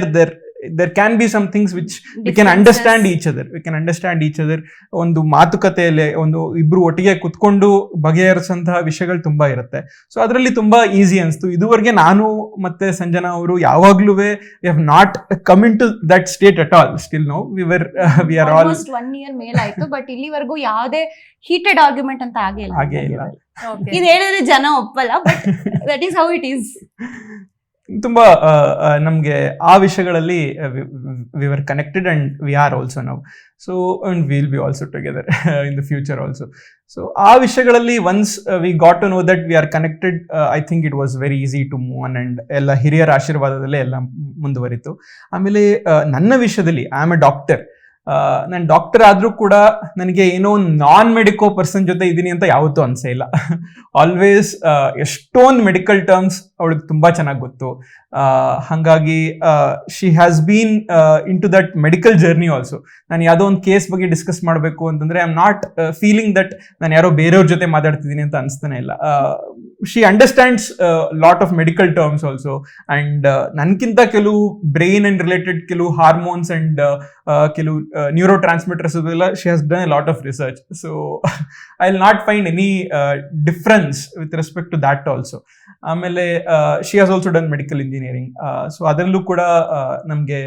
there can be some things which we can understand each other. ಒಂದು ಮಾತುಕತೆಯಲ್ಲಿ ಒಂದು ಇಬ್ರು ಒಟ್ಟಿಗೆ ಕುತ್ಕೊಂಡು ಬಗೆಹರಿಸಂತಹ ವಿಷಯಗಳು ತುಂಬಾ ಇರುತ್ತೆ. ಸೊ ಅದರಲ್ಲಿ ತುಂಬಾ ಈಸಿ ಅನಿಸ್ತು. ಇದುವರೆಗೆ ನಾನು ಮತ್ತೆ ಸಂಜನಾ ಅವರು ಯಾವಾಗ್ಲೂ we have not come into that state at all. Still now we are all
almost 1 year ಮೇಲ್ ಆಯ್ತು, ಬಟ್ ಇಲ್ಲಿವರೆಗೂ ಯಾವುದೇ ಹೀಟೆಡ್ ಆರ್ಗ್ಯುಮೆಂಟ್ ಅಂತ ಆಗೇ ಇಲ್ಲ. ಇದು ಹೇಳಿದ್ರೆ ಜನ ಒಪ್ಪಲ್ಲ, but that is how it is.
ತುಂಬಾ ನಮ್ಗೆ ಆ ವಿಷಯಗಳಲ್ಲಿ we were connected and we are also now. So and will be also together in the future also. So ಆ ವಿಷಯಗಳಲ್ಲಿ once we got to know that we are connected, I think it was very easy to move on and ಎಲ್ಲ ಹಿರಿಯರ ಆಶೀರ್ವಾದದಲ್ಲೇ ಎಲ್ಲ ಮುಂದುವರಿತು. ಆಮೇಲೆ ನನ್ನ ವಿಷಯದಲ್ಲಿ ಐ ಆಮ್ ಎ ಡಾಕ್ಟರ್. ನಾನು ಡಾಕ್ಟರ್ ಆದ್ರೂ ಕೂಡ ನನಗೆ ಏನೋ ನಾನ್ ಮೆಡಿಕೋ ಪರ್ಸನ್ ಜೊತೆ ಇದ್ದೀನಿ ಅಂತ ಯಾವತ್ತೂ ಅನ್ಸೇ ಇಲ್ಲ. ಆಲ್ವೇಸ್ ಎಷ್ಟೊಂದು ಮೆಡಿಕಲ್ ಟರ್ಮ್ಸ್ ಅವಳಿಗೆ ತುಂಬಾ ಚೆನ್ನಾಗಿ ಗೊತ್ತು. ಹಾಗಾಗಿ she has been into that medical journey also. ನಾನು ಯಾವುದೋ ಒಂದು ಕೇಸ್ ಬಗ್ಗೆ ಡಿಸ್ಕಸ್ ಮಾಡಬೇಕು ಅಂತಂದ್ರೆ I am not feeling that ನಾನು ಯಾರೋ ಬೇರೆಯವ್ರ ಜೊತೆ ಮಾತಾಡ್ತಿದ್ದೀನಿ ಅಂತ ಅನಿಸ್ತಾನೆ ಇಲ್ಲ. She understands lot of medical terms also. And ನನ್ಕಿಂತ ಕೆಲವು ಬ್ರೈನ್ ಅಂಡ್ ರಿಲೇಟೆಡ್ ಕೆಲವು ಹಾರ್ಮೋನ್ಸ್ ಅಂಡ್ ಕೆಲವು ನ್ಯೂರೋ ಟ್ರಾನ್ಸ್ಮಿಟರ್ಸ್ ಅದೆಲ್ಲ she has done a lot of research. So I will not find any difference with respect to that also. ಆಮೇಲೆ she has also done medical engineering. So ಅದರಲ್ಲೂ ಕೂಡ ನಮಗೆ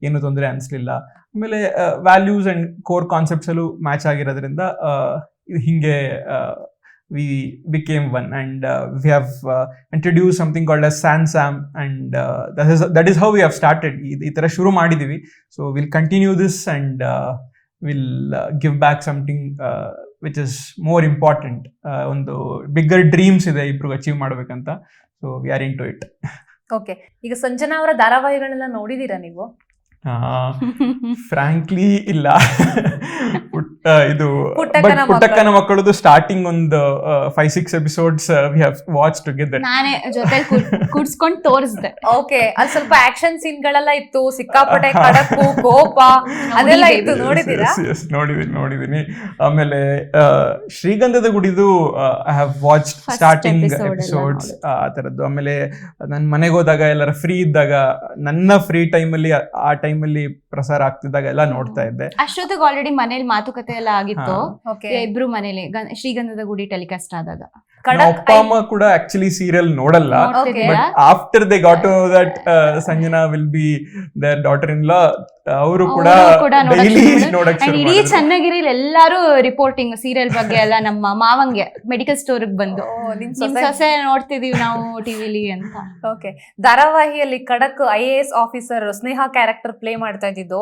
ಏನು ತೊಂದರೆ ಅನಿಸ್ಲಿಲ್ಲ. ಆಮೇಲೆ ವ್ಯಾಲ್ಯೂಸ್ ಅಂಡ್ ಕೋರ್ ಕಾನ್ಸೆಪ್ಟ್ಸ್ ಅಲ್ಲೂ ಮ್ಯಾಚ್ ಆಗಿರೋದ್ರಿಂದ ಹಿಂಗೆ we became one, and we have introduced something called as SanSam, and that is how we have started. ಈ ತರ ಶುರು ಮಾಡಿದೀವಿ. So we'll continue this and we'll give back something which is more important. ಒಂದು bigger dreams ಇದೆ ಇಬ್ರು achieve ಮಾಡ್ಬೇಕಂತ. So we are into it.
Okay, ಈಗ ಸಂಜನಾ ಅವರ ಧಾರಾವಾಹಿಗಳನ್ನೆಲ್ಲ ನೋಡಿದೀರಾ ನೀವು?
ಫ್ರಾಂಕ್ಲಿ ಇಲ್ಲ. ಇದು ಪುಟ್ಟಕ್ಕನ ಮಕ್ಕಳದು ಸ್ಟಾರ್ಟಿಂಗ್ ಒಂದು 5-6 episodes we have watch together.
ನಾನೇ ಜೊತೆ ಕೂಡ್ಸ್ಕೊಂಡು ತೋರಿಸ್ದೆ.
ಓಕೆ, ಅಲ್ಲಿ ಸ್ವಲ್ಪ ಆಕ್ಷನ್ ಸೀನ್ ಗಳೆಲ್ಲ ಇತ್ತು, ಸಿಕ್ಕಾಪಟ್ಟೆ ಕಡಕು ಕೋಪ ಅದೆಲ್ಲ ಇತ್ತು. ನೋಡಿದೀರಾ?
ನೋಡಿದೀನಿ. ಆಮೇಲೆ ಶ್ರೀಗಂಧದ ಗುಡಿದು I have watch starting episodes ಆ ತರದ್ದು. ಆಮೇಲೆ ನನ್ ಮನೆಗೆ ಹೋದಾಗ ಎಲ್ಲರ ಫ್ರೀ ಇದ್ದಾಗ ನನ್ನ ಫ್ರೀ ಟೈಮಲ್ಲಿ ಆ ಟೈಮಲ್ಲಿ ಪ್ರಸಾರ ಆಗ್ತಿದ್ದಾಗ ಎಲ್ಲ ನೋಡ್ತಾ ಇದ್ದೆ.
ಅಷ್ಟೊತ್ತಿಗೆ ಆಲ್ರೆಡಿ ಮನೇಲಿ ಮಾತುಕತೆ ಎಲ್ಲ ಆಗಿತ್ತು ಇಬ್ರು ಮನೇಲಿ ಶ್ರೀಗಂಧದ ಗುಡಿ ಟೆಲಿಕಾಸ್ಟ್ ಆದಾಗ.
ಅಪ್ಪ ಅಮ್ಮ ಕೂಡ ಆಕ್ಚುಲಿ ಸೀರಿಯಲ್ ನೋಡಲ್ಲ, but after they got to know that Sanjana will be their daughter in law, ಅವರು ಕೂಡ ಡೈಲಿ ನೋಡಕ್ ಶುರು ಮಾಡಿದ್ರು.
ಇಡೀ ಚನ್ನಗಿರಿಲಿ ಎಲ್ಲಾರು ರಿಪೋರ್ಟಿಂಗ್ ಸೀರಿಯಲ್ ಬಗ್ಗೆ ಎಲ್ಲ ನಮ್ಮ ಮಾವಂಗೆ ಮೆಡಿಕಲ್ ಸ್ಟೋರ್ ಬಂದು ನಿಮ್ ಸೊಸೆ ನೋಡ್ತಿದೀವಿ ನಾವು ಟಿವಿಲಿ ಅಂತ.
ಓಕೆ, ಧಾರಾವಾಹಿಯಲ್ಲಿ ಖಡಕ್ IAS ಆಫೀಸರ್ ಸ್ನೇಹ ಕ್ಯಾರೆಕ್ಟರ್ ಪ್ಲೇ ಮಾಡ್ತಾ ಇದ್ದಿದ್ದು,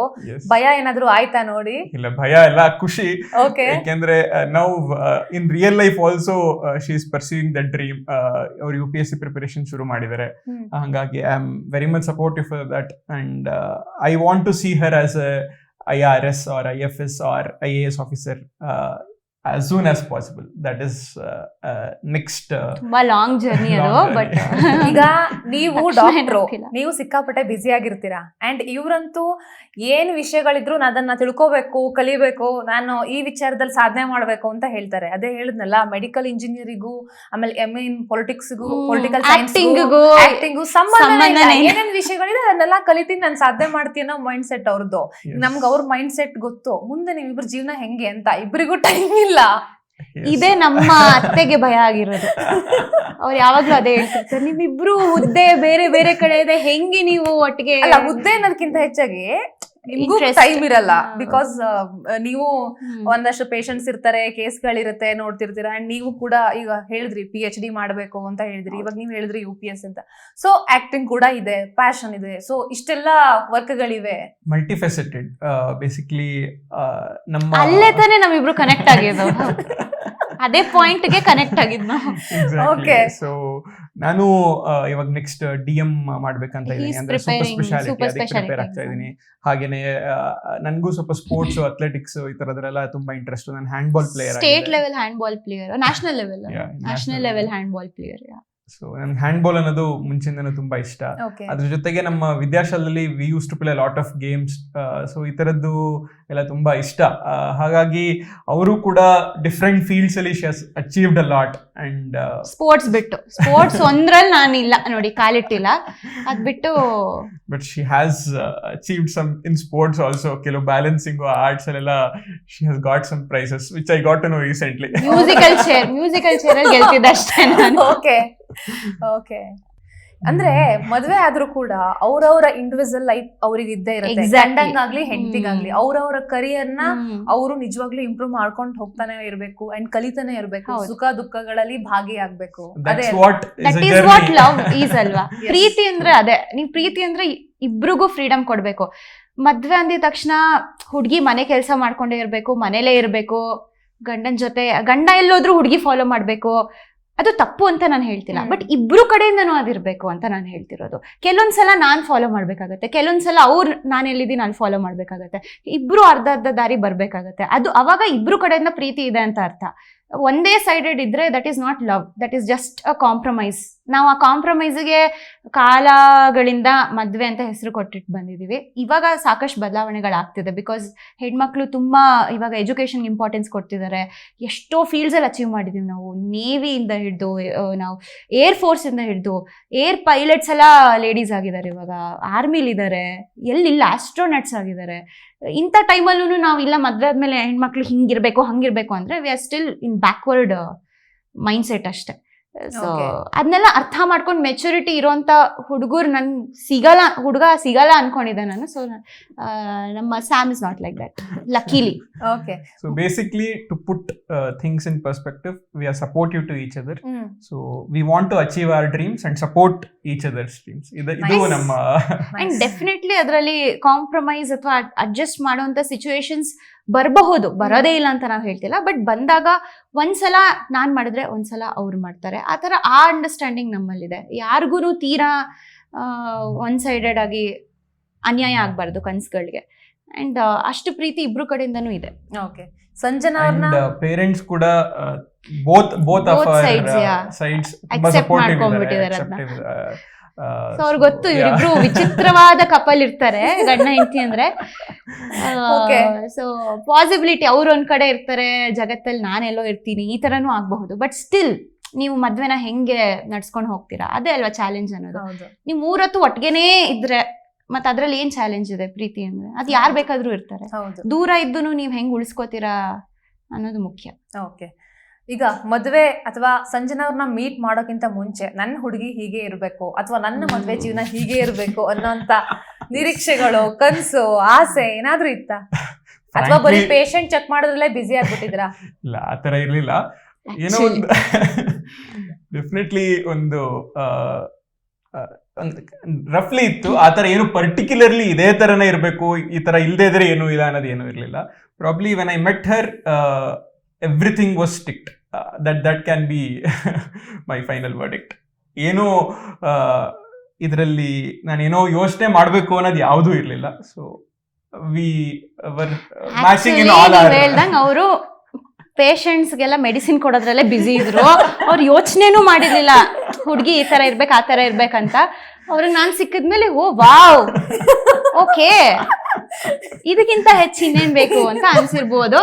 ಭಯ ಏನಾದ್ರು ಆಯ್ತಾ ನೋಡಿ?
ಇಲ್ಲ, ಭಯ ಎಲ್ಲ ಖುಷಿ. ಯಾಕೆಂದ್ರೆ ನಾವು in real life also she is pursuing that dream. ಅವ್ರು UPSC ಪ್ರಿಪರೇಷನ್ ಶುರು ಮಾಡಿದ್ದಾರೆ. ಹಾಗಾಗಿ I am very much supportive for that, and I want to see her as a IRS or IFS or IAS officer as soon as possible. That is next
long journey ado, but
ಈಗ ನೀವು doctor, ನೀವು ಸಿಕ್ಕಾಪಟ್ಟೆ busy ಆಗಿರ್ತೀರಾ, and ಇವ್ರಂತೂ ಏನ್ ವಿಷಯಗಳಿದ್ರು ಅದನ್ನ ತಿಳ್ಕೋಬೇಕು, ಕಲಿಬೇಕು, ನಾನು ಈ ವಿಚಾರದಲ್ಲಿ ಸಾಧನೆ ಮಾಡ್ಬೇಕು ಅಂತ ಹೇಳ್ತಾರೆ. ಅದೇ ಹೇಳಿದ್ನಲ್ಲ, ಮೆಡಿಕಲ್ ಇಂಜಿನಿಯರಿಂಗು, ಆಮೇಲೆ MA ಇನ್ ಪೊಲಿಟಿಕ್ಸ್ಗೂ, ಪೊಲಿಟಿಕಲ್ ಆಕ್ಟಿಂಗು ಸಂಬಂಧ ಏನೇನ್ ವಿಷಯಗಳಿದೆ ಅದನ್ನೆಲ್ಲ ಕಲಿತೀನಿ, ನಾನು ಸಾಧನೆ ಮಾಡ್ತೀನಿ ಅನ್ನೋ ಮೈಂಡ್ ಸೆಟ್ ಅವ್ರದ್ದು. ನಮ್ಗೆ ಅವ್ರ ಮೈಂಡ್ ಸೆಟ್ ಗೊತ್ತು, ಮುಂದೆ ನಿಮ್ಮಿಬ್ರು ಜೀವನ ಹೆಂಗೆ ಅಂತ ಇಬ್ಬರಿಗೂ ಟೈಮ್ ಇಲ್ಲ.
ಇದೇ ನಮ್ಮ ಅತ್ತೆಗೆ ಭಯ ಆಗಿರೋದು. ಅವ್ರು ಯಾವಾಗ್ಲೂ ಅದೇ ಹೇಳ್ತಿರ್ತಾರೆ, ನಿಮ್ಮಿಬ್ರು ಹುದ್ದೆ ಬೇರೆ ಬೇರೆ ಕಡೆ ಇದೆ, ಹೆಂಗೆ ನೀವು ಒಟ್ಟಿಗೆ?
ಅಲ್ಲ, ಹುದ್ದೆ ಅನ್ನೋದಕ್ಕಿಂತ ಹೆಚ್ಚಾಗಿ ನಿಮ್ಗೂ
Interest.
ಟೈಮ್ ಇರಲ್ಲ
ಹಾ.
ಬಿಕಾಸ್ ನೀವು ಒಂದಷ್ಟು ಪೇಷಂಟ್ಸ್ ಇರ್ತಾರೆ, ಕೇಸ್ಗಳಿರುತ್ತೆ, ನೋಡ್ತಿರ್ತೀರಾ. ಅಂಡ್ ನೀವು ಕೂಡ ಈಗ ಹೇಳಿದ್ರಿ PhD ಮಾಡ್ಬೇಕು ಅಂತ ಹೇಳಿದ್ರಿ, ಇವಾಗ ನೀವು ಹೇಳಿದ್ರಿ UPS ಅಂತ. ಸೊ ಆಕ್ಟಿಂಗ್ ಕೂಡ ಇದೆ, ಪ್ಯಾಷನ್ ಇದೆ, ಸೊ ಇಷ್ಟೆಲ್ಲ ವರ್ಕ್ಗಳಿವೆ.
ಮಲ್ಟಿಫೆಸೆಟೆಡ್ ಬೇಸಿಕ್ಲಿ ನಮ್ಮ
ಅಲ್ಲೇ ತಾನೇ ನಮ್ಮಿಬ್ರು ಕನೆಕ್ಟ್ ಆಗಿದ್ದು. ಅದೇ ಪಾಯಿಂಟ್ ಗೆ ಕನೆಕ್ಟ್ ಆಗಿದ್ ನಾವು.
Okay.
ಸೊ ನಾನು ಇವಾಗ ನೆಕ್ಸ್ಟ್ DM ಮಾಡ್ಬೇಕಂತ ಇದ್ದೀನಿ,
He's
ಅಂದ್ರೆ ಸೂಪರ್
preparing,
ಸ್ಪೆಷಾಲಿಟಿ
super
ಅದಕ್ಕೆ
specialty
ಪ್ರಿಪೇರ್ ಆಗ್ತಾ
exam.
ಇದ್ದೀನಿ. ಹಾಗೇನೆ ನನ್ಗೂ ಸ್ವಲ್ಪ ಸ್ಪೋರ್ಟ್ಸ್, ಅಥ್ಲೆಟಿಕ್ಸ್ ಈ ತರದ್ರೆಲ್ಲ ತುಂಬಾ ಇಂಟ್ರೆಸ್ಟ್. ನಾನು handball player,
state level handball player, national level,
Yeah,
national
national
level handball player.
So ನನ್ಗೆ ಹ್ಯಾಂಡ್ಬಾಲ್ ಅನ್ನೋದು ಮುಂಚಿಂದನೂ ತುಂಬಾ ಇಷ್ಟ.
ಓಕೆ,
ಅದ್ರ ಜೊತೆಗೆ ನಮ್ಮ ವಿದ್ಯಾಶಾಲೆಯಲ್ಲಿ we use to play lot of games. So ಈ ತರದ್ದು ಎಲ್ಲ ತುಂಬಾ ಇಷ್ಟ. ಹಾಗಾಗಿ ಅವರು ಕೂಡ ಡಿಫ್ರೆಂಟ್ ಫೀಲ್ಡ್ಸ್ ಅಲ್ಲಿ she has achieved a lot. And
sports ಬಿಟ್ಟು, ಸ್ಪೋರ್ಟ್ಸ್ ಒಂದ್ರಲ್ಲಿ ನಾನಿಲ್ಲ ನೋಡಿ, ಕಾಲಿಟ್ಟಿಲ್ಲ. ಅದ್ ಬಿಟ್ಟು
but she has achieved some in sports also. ಕೆಲವು ಬ್ಯಾಲೆನ್ಸಿಂಗ್ ಆರ್ಟ್ಸ್ ಅಲ್ಲೆಲ್ಲ she has got some prizes which I got to know recently.
Musical chair ಅಲ್ಲಿ ಗೆಲ್ತಿದ್ದೆ ಅಷ್ಟೇ ನಾನು.
Okay, okay. ಅಂದ್ರೆ ಮದ್ವೆ ಆದ್ರೂ ಕೂಡ ಅವ್ರವ್ರ ಇಂಡಿವಿಜುವಲ್ ಲೈಫ್ ಅವ್ರಿಗೆ ಇದ್ದೇ ಇರುತ್ತೆ.
Exactly.
ಗಂಡಂಗಾಗ್ಲಿ ಹೆಂಡತಿಗಾಗ್ಲಿ ಅವ್ರವ್ರ ಕರಿಯರ್ ನ
ಹ್ಮ್.
ಅವರು ನಿಜವಾಗ್ಲೂ ಇಂಪ್ರೂವ್ ಮಾಡ್ಕೊಂಡು ಹೋಗ್ತಾನೆ ಇರ್ಬೇಕು ಅಂಡ್ ಕಲಿತಾನೆ ಇರ್ಬೇಕು.
ಹೌದು.
ಸುಖ ದುಃಖಗಳಲ್ಲಿ ಭಾಗಿಯಾಗ್ಬೇಕು. ಅದೇ
that's what
that is what love is ಅಲ್ವಾ. ಪ್ರೀತಿ ಅಂದ್ರೆ ಅದೇ. ನೀವ್ ಪ್ರೀತಿ ಅಂದ್ರೆ ಇಬ್ರಿಗೂ ಫ್ರೀಡಮ್ ಕೊಡ್ಬೇಕು. ಮದ್ವೆ ಅಂದಿದ ತಕ್ಷಣ ಹುಡ್ಗಿ ಮನೆ ಕೆಲಸ ಮಾಡ್ಕೊಂಡೇ ಇರ್ಬೇಕು, ಮನೇಲೇ ಇರ್ಬೇಕು, ಗಂಡನ ಜೊತೆ, ಗಂಡ ಎಲ್ಲೋದ್ರೂ ಹುಡ್ಗಿ ಫಾಲೋ ಮಾಡ್ಬೇಕು. ಅದು ತಪ್ಪು ಅಂತ ನಾನು ಹೇಳ್ತಿಲ್ಲ, ಬಟ್ ಇಬ್ರು ಕಡೆಯಿಂದನೂ ಅದಿರ್ಬೇಕು ಅಂತ ನಾನು ಹೇಳ್ತಿರೋದು. ಕೆಲವೊಂದ್ಸಲ ನಾನ್ ಫಾಲೋ ಮಾಡ್ಬೇಕಾಗತ್ತೆ, ಕೆಲವೊಂದ್ಸಲ ಅವ್ರು ನಾನು ಎಲ್ಲಿದ್ದೀನಿ ಅಲ್ಲಿ ಫಾಲೋ ಮಾಡ್ಬೇಕಾಗತ್ತೆ. ಇಬ್ರು ಅರ್ಧ ದಾರಿ ಬರ್ಬೇಕಾಗತ್ತೆ. ಅದು ಅವಾಗ ಇಬ್ರು ಕಡೆಯಿಂದ ಪ್ರೀತಿ ಇದೆ ಅಂತ ಅರ್ಥ. ಒಂದೇ ಸೈಡೆಡ್ ಇದ್ರೆ that is not love, that is just a compromise. ನಾವು ಆ ಕಾಂಪ್ರಮೈಸ್ಗೆ ಕಾಲಗಳಿಂದ ಮದ್ವೆ ಅಂತ ಹೆಸರು ಕೊಟ್ಟಿಟ್ಟು ಬಂದಿದೀವಿ. ಇವಾಗ ಸಾಕಷ್ಟು ಬದಲಾವಣೆಗಳಾಗ್ತಿದೆ, ಬಿಕಾಸ್ ಹೆಣ್ಮಕ್ಳು ತುಂಬಾ ಇವಾಗ ಎಜುಕೇಶನ್ ಇಂಪಾರ್ಟೆನ್ಸ್ ಕೊಡ್ತಿದ್ದಾರೆ. ಎಷ್ಟೋ ಫೀಲ್ಡ್ಸ್ ಅಲ್ಲಿ ಅಚೀವ್ ಮಾಡಿದೀವಿ ನಾವು. ನೇವಿಯಿಂದ ಹಿಡಿದು ನಾವು ಏರ್ ಫೋರ್ಸ್ ಇಂದ ಹಿಡಿದು ಏರ್ ಪೈಲಟ್ಸ್ ಎಲ್ಲ ಲೇಡೀಸ್ ಆಗಿದ್ದಾರೆ, ಇವಾಗ ಆರ್ಮಿಲಿ ಇದ್ದಾರೆ, ಎಲ್ಲಿಲ್ಲ ಆಸ್ಟ್ರೋನಟ್ಸ್ ಆಗಿದ್ದಾರೆ. ಇಂಥ ಟೈಮಲ್ಲೂ ನಾವು ಇಲ್ಲ ಮದ್ವೆ ಆದ್ಮೇಲೆ ಹೆಣ್ಮಕ್ಳು ಹಿಂಗಿರ್ಬೇಕು ಹಂಗಿರ್ಬೇಕು ಅಂದ್ರೆ we are still in backward mindset ಅಷ್ಟೇ. So
Okay.
ಅದನ್ನೆಲ್ಲ ಅರ್ಥ ಮಾಡ್ಕೊಂಡು ಮೆಚುರಿಟಿ ಇರೋಂಥ ಹುಡುಗರು ಹುಡುಗ ಸಿಗಲ್ಲ ಅನ್ಕೊಂಡಿದ್ದೆ ನಾನು. ಸೊ ನಮ್ಮ Sam is not like that, luckily.
Okay.
So basically, to put things in perspective, we are supportive to each other. So we want to achieve our dreams and support each other's dreams. ಇದು
Nice.
ನಮ್ಮ
and definitely ಅದರಲ್ಲಿ compromise ಅಥವಾ adjust ಮಾಡುವಂತ situations ಬರಬಹುದು, ಬರೋದೇ ಇಲ್ಲ ಅಂತ ನಾವು ಹೇಳ್ತಿಲ್ಲ. ಬಟ್ ಬಂದಾಗ ಒಂದ್ಸಲ ನಾನ್ ಮಾಡಿದ್ರೆ ಒಂದ್ಸಲ ಅವ್ರು ಮಾಡ್ತಾರೆ. ಆ ಥರ ಆ ಅಂಡರ್ಸ್ಟ್ಯಾಂಡಿಂಗ್ ನಮ್ಮಲ್ಲಿದೆ. ಯಾರಿಗೂ ತೀರಾ ಒನ್ ಸೈಡೆಡ್ ಆಗಿ ಅನ್ಯಾಯ ಆಗ್ಬಾರ್ದು ಕನ್ಸುಗಳಿಗೆ. ಅಂಡ್ ಅಷ್ಟು ಪ್ರೀತಿ ಇಬ್ರು ಕಡೆಯಿಂದನೂ ಇದೆ.
ಓಕೆ. ಸಂಜನಾ ಅವ್ರನ್ನ
ಪೇರೆಂಟ್ಸ್ ಕೂಡ both of
Both
our
sides, yeah.
sides
Accept ಮಾಡ್ಕೊಂಡ್ಬಿಟ್ಟಿದ್ದಾರೆ ಸೊ ಅವ್ರಿಗೆ ಗೊತ್ತು ಇವರಿಬ್ರು ವಿಚಿತ್ರವಾದ ಕಪಲ್ ಇರ್ತಾರೆ, ಗಂಡ ಹೆಂಡತಿ ಅಂದ್ರೆ.
Okay.
ಸೊ ಪಾಸಿಬಿಲಿಟಿ ಅವ್ರು ಒಂದ್ ಕಡೆ ಇರ್ತಾರೆ, ಜಗತ್ತಲ್ಲಿ ನಾನೆಲ್ಲೋ ಇರ್ತೀನಿ, ಈ ತರನೂ ಆಗ್ಬಹುದು. ಬಟ್ ಸ್ಟಿಲ್ ನೀವು ಮದ್ವೆನ ಹೆಂಗೆ ನಡ್ಸ್ಕೊಂಡು ಹೋಗ್ತೀರಾ, ಅದೇ ಅಲ್ವಾ ಚಾಲೆಂಜ್ ಅನ್ನೋದು.
ಹೌದು.
ನೀವು ಮೂರತ್ತು ಒಟ್ಟಿಗೆನೇ ಇದ್ರೆ ಮತ್ತೆ ಅದ್ರಲ್ಲಿ ಏನ್ ಚಾಲೆಂಜ್ ಇದೆ? ಪ್ರೀತಿ ಅಂದ್ರೆ ಅದು ಯಾರು ಬೇಕಾದ್ರೂ ಇರ್ತಾರೆ.
ಹೌದು.
ದೂರ ಇದ್ದು ನೀವು ಹೆಂಗ್ ಉಳಿಸ್ಕೋತೀರಾ ಅನ್ನೋದು ಮುಖ್ಯ.
ಓಕೆ. ಈಗ ಮದ್ವೆ ಅಥವಾ ಸಂಜನಾ ಅವ್ರನ್ನ ಮೀಟ್ ಮಾಡೋಕ್ಕಿಂತ ಮುಂಚೆ ನನ್ನ ಹುಡುಗಿ ಹೀಗೆ ಇರ್ಬೇಕು ಅಥವಾ ನನ್ನ ಮದ್ವೆ ಜೀವನ ಹೀಗೆ ಇರ್ಬೇಕು ಅನ್ನೋಂತ ನಿರೀಕ್ಷೆಗಳು, ಕನ್ಸು, ಆಸೆ ಏನಾದ್ರೂ ಇತ್ತ? ಅಥವಾ ಬರೀ ಪೇಷಂಟ್ ಚೆಕ್ ಮಾಡೋದ್ರಲ್ಲೇ ಬಿಸಿ ಆಗ್ಬಿಟ್ಟಿದ್ರಾ?
ಇಲ್ಲ, ಆತರ ಇರ್ಲಿಲ್ಲ. ಏನೋ ಒಂದು ಡೆಫಿನೆಟ್ಲಿ ಒಂದು ರಫ್ಲಿ ಇತ್ತು. ಆ ತರ ಏನು ಪರ್ಟಿಕ್ಯುಲರ್ಲಿ ಇದೇ ತರನೇ ಇರಬೇಕು, ಈ ತರ ಇಲ್ಲದೆ ಇದ್ರೆ ಏನು ಇಲ್ಲ ಅನ್ನೋದು ಏನೂ ಇರಲಿಲ್ಲ. Probably when I met Har everything was strict. That can be my final verdict. ಏನೋ ಇದರಲ್ಲಿ ನಾನೇನೋ ಯೋಚನೆ ಮಾಡಬೇಕು ಅನ್ನೋದು ಯಾವುದೂ ಇರಲಿಲ್ಲ. So we var matching in all are.
ಹೇಳ್ದಂಗೆ ಅವರು ಪೇಷಂಟ್ಸ್ಗೆಲ್ಲ ಮೆಡಿಸಿನ್ ಕೊಡೋದ್ರಲ್ಲೇ ಬಿಸಿ ಇದ್ರು. ಅವ್ರು ಯೋಚನೆನೂ ಮಾಡಿರ್ಲಿಲ್ಲ ಹುಡುಗಿ ಈ ತರ ಇರ್ಬೇಕು ಆ ತರ ಇರ್ಬೇಕಂತ. ಅವ್ರಿಗೆ ನಾನ್ ಸಿಕ್ಕಿದ್ಮೇಲೆ ಓ ವಾವ್, ಓಕೆ, ಇದಕ್ಕಿಂತ ಹೆಚ್ಚು ಇನ್ನೇನ್ ಬೇಕು ಅಂತ ಅನ್ಸಿರ್ಬೋದು.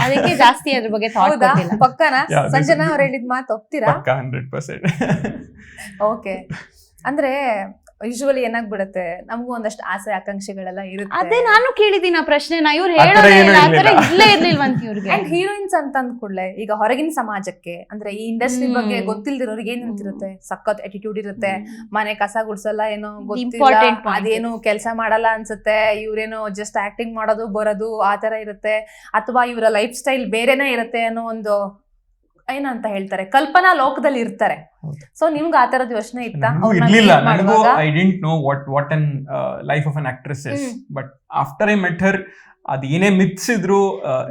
ಅದಕ್ಕೆ ಜಾಸ್ತಿ ಅದ್ರ ಬಗ್ಗೆ ಥಾಟ್ ಕೊಟ್ಟಿಲ್ಲ.
ಪಕ್ಕನಾ? ಸಂಜನಾ ಅವ್ರು ಹೇಳಿದ ಮಾತು ಒಪ್ತೀರಾ?
100%.
ಓಕೆ. ಅಂದ್ರೆ ಯೂಶುವಲಿ ಏನಾಗ್ಬಿಡುತ್ತೆ, ನಮಗೂ ಒಂದಷ್ಟು ಆಸೆ ಆಕಾಂಕ್ಷೆಗಳೆಲ್ಲ ಇರುತ್ತೆ.
ಅದೇ ನಾನು ಕೇಳಿದೀನಿ ಆ ಪ್ರಶ್ನೆನ, ಇವ್ರು
ಆ ಥರ
ಹೇಳೋದೇ
ಏನೂ
ಇಲ್ಲ, ಆ ಥರ
ಇರ್ಲಿಲ್ಲ.
ಇಲ್ಲೇ ಇರ್ಲಿಲ್ವಂತ ಇವ್ರಿಗೆ.
ಅಂಡ್ ಹೀರೋಯಿನ್ಸ್ ಅಂತ ಅಂದ್ಕೂಡ್ಲೆ ಈಗ ಹೊರಗಿನ ಸಮಾಜಕ್ಕೆ ಅಂದ್ರೆ ಈ ಇಂಡಸ್ಟ್ರಿ ಬಗ್ಗೆ
ಹ್ಮ್.
ಗೊತ್ತಿಲ್ದಿರೋರಿಗೆ ಏನ್ ಅಂತಿರುತ್ತೆ, ಸಖತ್ ಅಟಿಟ್ಯೂಡ್ ಇರುತ್ತೆ, ಮನೆ ಕಸ ಗುಡ್ಸಲ್ಲ, ಏನೋ ಗೊತ್ತಿಲ್ಲ,
Important point.
ಅದೇನು ಕೆಲಸ ಮಾಡಲ್ಲ ಅನ್ಸುತ್ತೆ, ಇವ್ರೇನೋ ಜಸ್ಟ್ ಆಕ್ಟಿಂಗ್ ಮಾಡೋದು ಬರೋದು ಆ ತರ ಇರುತ್ತೆ, ಅಥವಾ ಇವರ ಲೈಫ್ ಸ್ಟೈಲ್ ಬೇರೆನೇ ಇರುತ್ತೆ ಅನ್ನೋ ಒಂದು ಏನಂತ ಹೇಳ್ತಾರೆ ಕಲ್ಪನಾ ಲೋಕದಲ್ಲಿ ಇರ್ತಾರೆ.
ಹೌದು.
ಸೊ ನಿಮ್ಗೆ ಆ ತರದ ಯೋಚನೆ ಇತ್ತ?
ನನಗೂ ಇರ್ಲಿಲ್ಲ, ನನಗೂ I didn't know what an life of an actress is, but after I met her ಅದೇನೇ ಮಿತ್ಸ್ ಇದ್ರು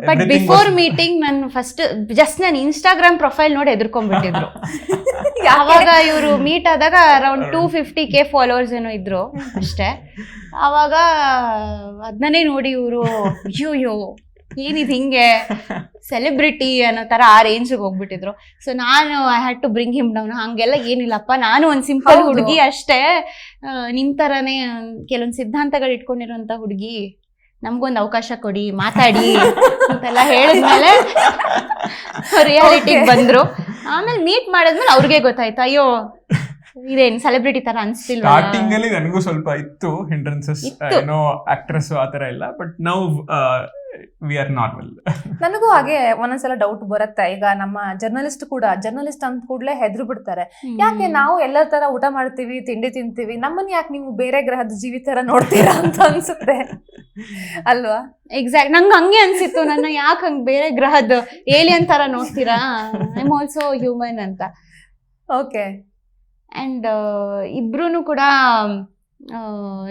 ಬಟ್ ಬಿಫೋರ್ ಮೀಟಿಂಗ್ ನಾನು ಫಸ್ಟ್ ಜಸ್ಟ್ ನಾನು ಇನ್ಸ್ಟಾಗ್ರಾಮ್ ಪ್ರೊಫೈಲ್ ನೋಡಿ ಎದ್ಕೊಂಡ್ಬಿಟ್ಟಿದ್ರು. ಅವಾಗ ಇವರು ಮೀಟ್ ಆದಾಗ ಅರೌಂಡ್ 250K ಫಾಲೋವರ್ಸ್ ಏನೋ ಇದ್ರು ಅಷ್ಟೇ. ಅವಾಗ ಅದನ್ನೇ ನೋಡಿ ಇವರು ಅಯ್ಯೋ ಏನಿದ್ ಹಿಂಗೆ ಸೆಲೆಬ್ರಿಟಿ ಅನ್ನೋ ತರ ಆ ರೇಂಜ್ಗೆ ಹೋಗ್ಬಿಟ್ಟಿದ್ರು. ಸೊ ನಾನು I had to bring him down. ಹಂಗೆಲ್ಲ ಏನಿಲ್ಲಪ್ಪ, ನಾನು ಒಂದ್ ಸಿಂಪಲ್
ಹೌದು.
ಹುಡುಗಿ ಅಷ್ಟೇ, ನಿಮ್ ತರಾನೇ ಕೆಲವೊಂದು ಸಿದ್ಧಾಂತಗಳು ಇಟ್ಕೊಂಡಿರೋಂಥ ಹುಡುಗಿ, ನಮ್ಗೊಂದು ಅವಕಾಶ ಕೊಡಿ, ಮಾತಾಡಿ ಅಂತೆಲ್ಲ ಹೇಳಿದ್ಮೇಲೆ ರಿಯಾಲಿಟಿಗೆ ಬಂದ್ರು. ಆಮೇಲೆ ಮೀಟ್ ಮಾಡಿದ್ಮೇಲೆ ಅವ್ರಿಗೆ ಗೊತ್ತಾಯ್ತು, ಅಯ್ಯೋ ಇದೇನ್ ಸೆಲೆಬ್ರಿಟಿ ತರ ಅನ್ಸ್ತಿಲ್ವ.
ಸ್ಟಾರ್ಟಿಂಗ್ ಅಲ್ಲಿ ನನಗೂ ಸ್ವಲ್ಪ ಇತ್ತು ಹಿಂಡ್ರೆನ್ಸಸ್,
ಇತ್ತು.
ಏನೋ ಆಕ್ಟ್ರೆಸ್ ಆತರ ಇಲ್ಲ, but now we are normal.
ನನಗೂ ಹಾಗೆ ಒಂದೊಂದ್ಸಲ ಡೌಟ್ ಬರುತ್ತೆ. ಈಗ ನಮ್ಮ ಜರ್ನಲಿಸ್ಟ್ ಅಂದ ಕೂಡಲೇ ಹೆದ್ರು ಬಿಡ್ತಾರೆ, ಯಾಕೆ ನಾವು ಎಲ್ಲರ ತರ ಊಟ ಮಾಡ್ತೀವಿ, ತಿಂಡಿ ತಿಂತೀವಿ, ನಮ್ಮನ್ನ ಯಾಕೆ ನೀವು ಬೇರೆ ಗ್ರಹದ ಜೀವಿ ತರ ನೋಡ್ತೀರಾ ಅಂತ ಅನ್ಸುತ್ತೆ ಅಲ್ವಾ?
ಎಕ್ಸಾಕ್ಟ್, ನಂಗೆ ಹಂಗೆ ಅನ್ಸಿತ್ತು, ನನ್ನ ಯಾಕೆ ಹಂಗ್ ಬೇರೆ ಗ್ರಹದ ಏಲಿಯನ್ ತರ ನೋಡ್ತೀರಾ, ಐ ಆಮ್ ಆಲ್ಸೋ ಹ್ಯೂಮನ್ ಅಂತ.
ಓಕೆ.
ಅಂಡ್ ಇಬ್ರು ಕೂಡ